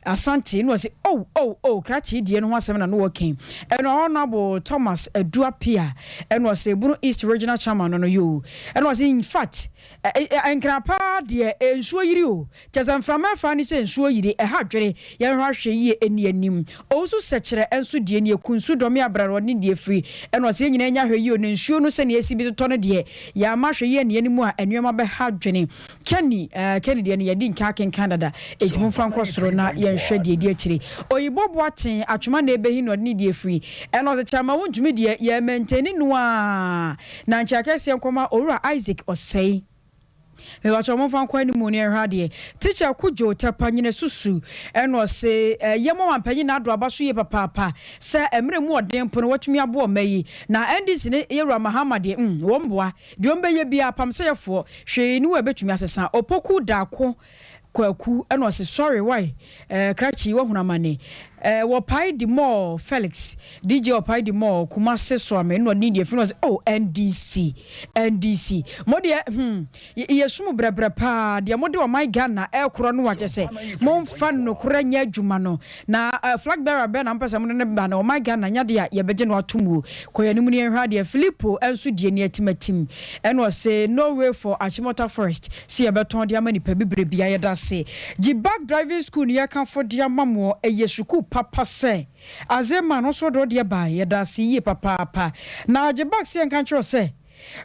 Asante no say krachi die no asem na no working eno honorable Thomas Eduapia eno say Bunu East Regional Chairman no yo eno say in fact enkrapa de ensuo yiri o chazan frama fa ni say ensuo yiri ha dwere ye hwa hwe yi eni anim osu sekere enso de ni ekunsu domi abraro ni de free eno say nyina nya hwe yi o ne ensuo no se ne esi bi to no de ya ma hwe yi eni anim a enuema be ha dwene Kenny de ne yedi nka ken Canada etimu frankosoro na nhwe de akire oyibo Boaten atwoma na ebehi no ne de free eno se chama wontumi de ye maintain no a na ncha kese nkoma owura Isaac Osei me wacho mo fan kwani mu ne hwa de teacher kujo tapanyine susu eno se yemo wampanyi na ado abaso ye papa se emre mu odempo no watumi abo mayi na NDC ne yewura Muhammad wo mboa de ombe ye bia pam se yefo hwe ni wa betumi asesa opoku dako kwaku eno se sorry why krachi wo hunamane wo pai di more Felix DJ wo pai di more kuma se so ame no ni de fino NDC mode ye sumu brebre pa de mode wo my Ghana kro no wache se mon fan no kro nya adwuma no na flag bearer be na mpesa mo ne ba na wo my Ghana nya de ye beje no atomu ko ye ni mu ne hwa de Filippo enso de ne atimatim eno se no way for Achimota Forest si ye beton de amani pa bibre bia ye da se G-Back driving school ni ya kan for de amamo eyesuku papa se azema no so do de ba ye da se ye papa na G-Back se kan tro se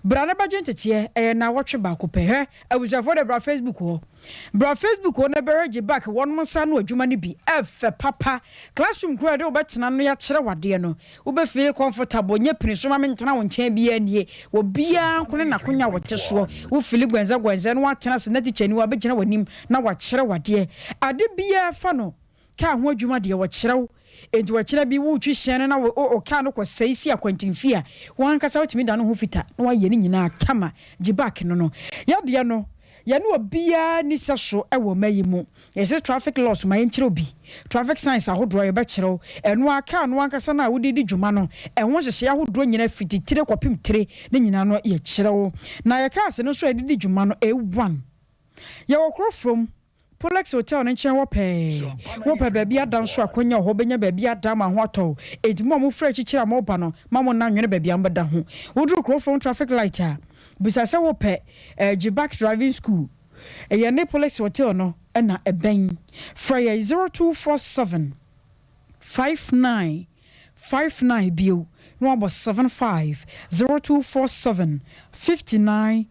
brane ba gentete na watwe ba ko pe he abusafo de bra Facebook ho na bere G-Back won mo sa no adwuma ne bi papa classroom kura de obetena no ya kire wade no wo be feel comfortable nye piniso ma mentena won chen bia nie wo bia nkone na konya wo teso wo feel gwenza no atena se na teacher ni wa be gina wanim na wa kire wade ade bia fa no ka ho adwuma de wo kire enti wa kire bi wo twi hyene na o ka no kwasai si akwantimfia wan kasa wotimi da no ho fita na wa ye ni nyina kama G-Back no ya de no ya no bia ni seso e wo mayi mu yesi traffic laws ma yen kire obi traffic signs ahodo ye be kire eno aka no ankasa na wodidi dwuma no e ho hyehye ahodo nyina fititire kopim tire ne nyina no ye kire wo na ye ka se no so edidi dwuma no e1 ye wo kro from Polex Hotel no nchen wo pe baabi adan so akonya ho benya baabi adan ma ho ato edimo mo fra chichira mo ba no mamo na nwene baabi ambada ho wodru kro from traffic light a bisa se wo pe G-Back driving school ye ne Polex Hotel no na eben fra 0247 59 bio no abo 75 0247 59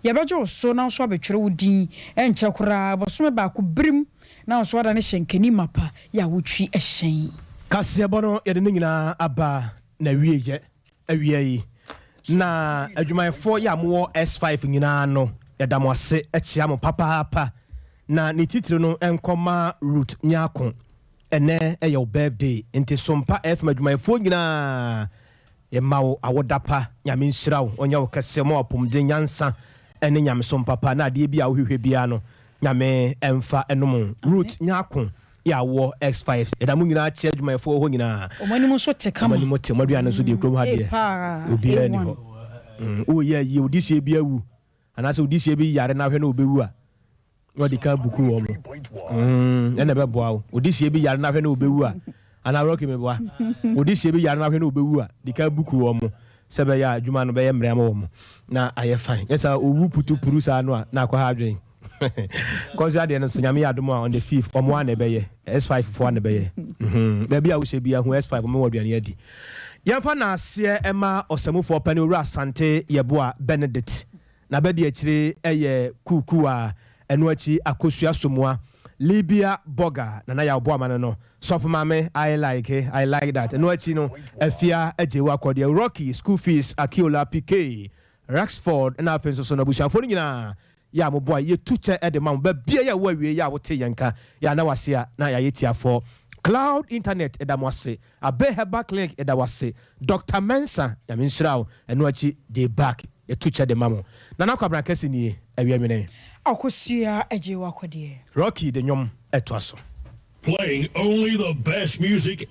yabajo so na so abetwere wudin enche kora bosome ba ko brim na so ada ne hyenkani mapa ya wotwi ehyen kase bono ye de nyina aba na wieye awiei na adwumayefo ya mo S5 nyina no ya damwase echia mo papa na ne titire no enkoma route nyako ene e your birthday into Sompa F madwumayefo nyina ye mawo awodapa nyame nhyirawo onya wo kese mo opomde nyansa ene nyame Sompa pa na ade bia wo hwehwe bia no nyame emfa enom root nyako ya wo X5 edamu nyina che adwumayefo ho nyina omani so te kama omani mo te modua no so de krom ha de obi ani ho o ye odisi bia wu anase odisi bi yare na hwe na obewu a wadi ka buku wo mo ene be boa odisi bi yare na hwe na obewu a ana roki me boa odisi bi yare na hwe na obewu a di ka buku wo mo sebe ya adwuma no be ye mrema wo mo na aye fine yesa owu putu puru sa no a na akwa ha adwen cause ya de no so nyame adom on the 5th omo an ebe ye S5 for an ebe ye baby a wo se bia hu S5 mo waduane adi yemfa na ase ema osamufo pani owura asante yeboa Benedict na bedi akire eye kuku a eno achi akosua somoa Libya Boga na ya obo amane no soft mame I like that eno achi no afia ajewa kwode Rocky school fees Akiola PK Rexford na afenso so na bushafo nyina ya mo boy ye tuche e de mam ba bia ya wawie ya wote yanka ya na wase a na ya yetiafo Cloud Internet edamwase Abeheba Clinic edawase Dr. Mensa ya minshirawo eno achi dey back ye tuche de mamo na na kwabra kesi ni awiamene akosua ajewa kwode Rocky de nyom etwaso playing only the best music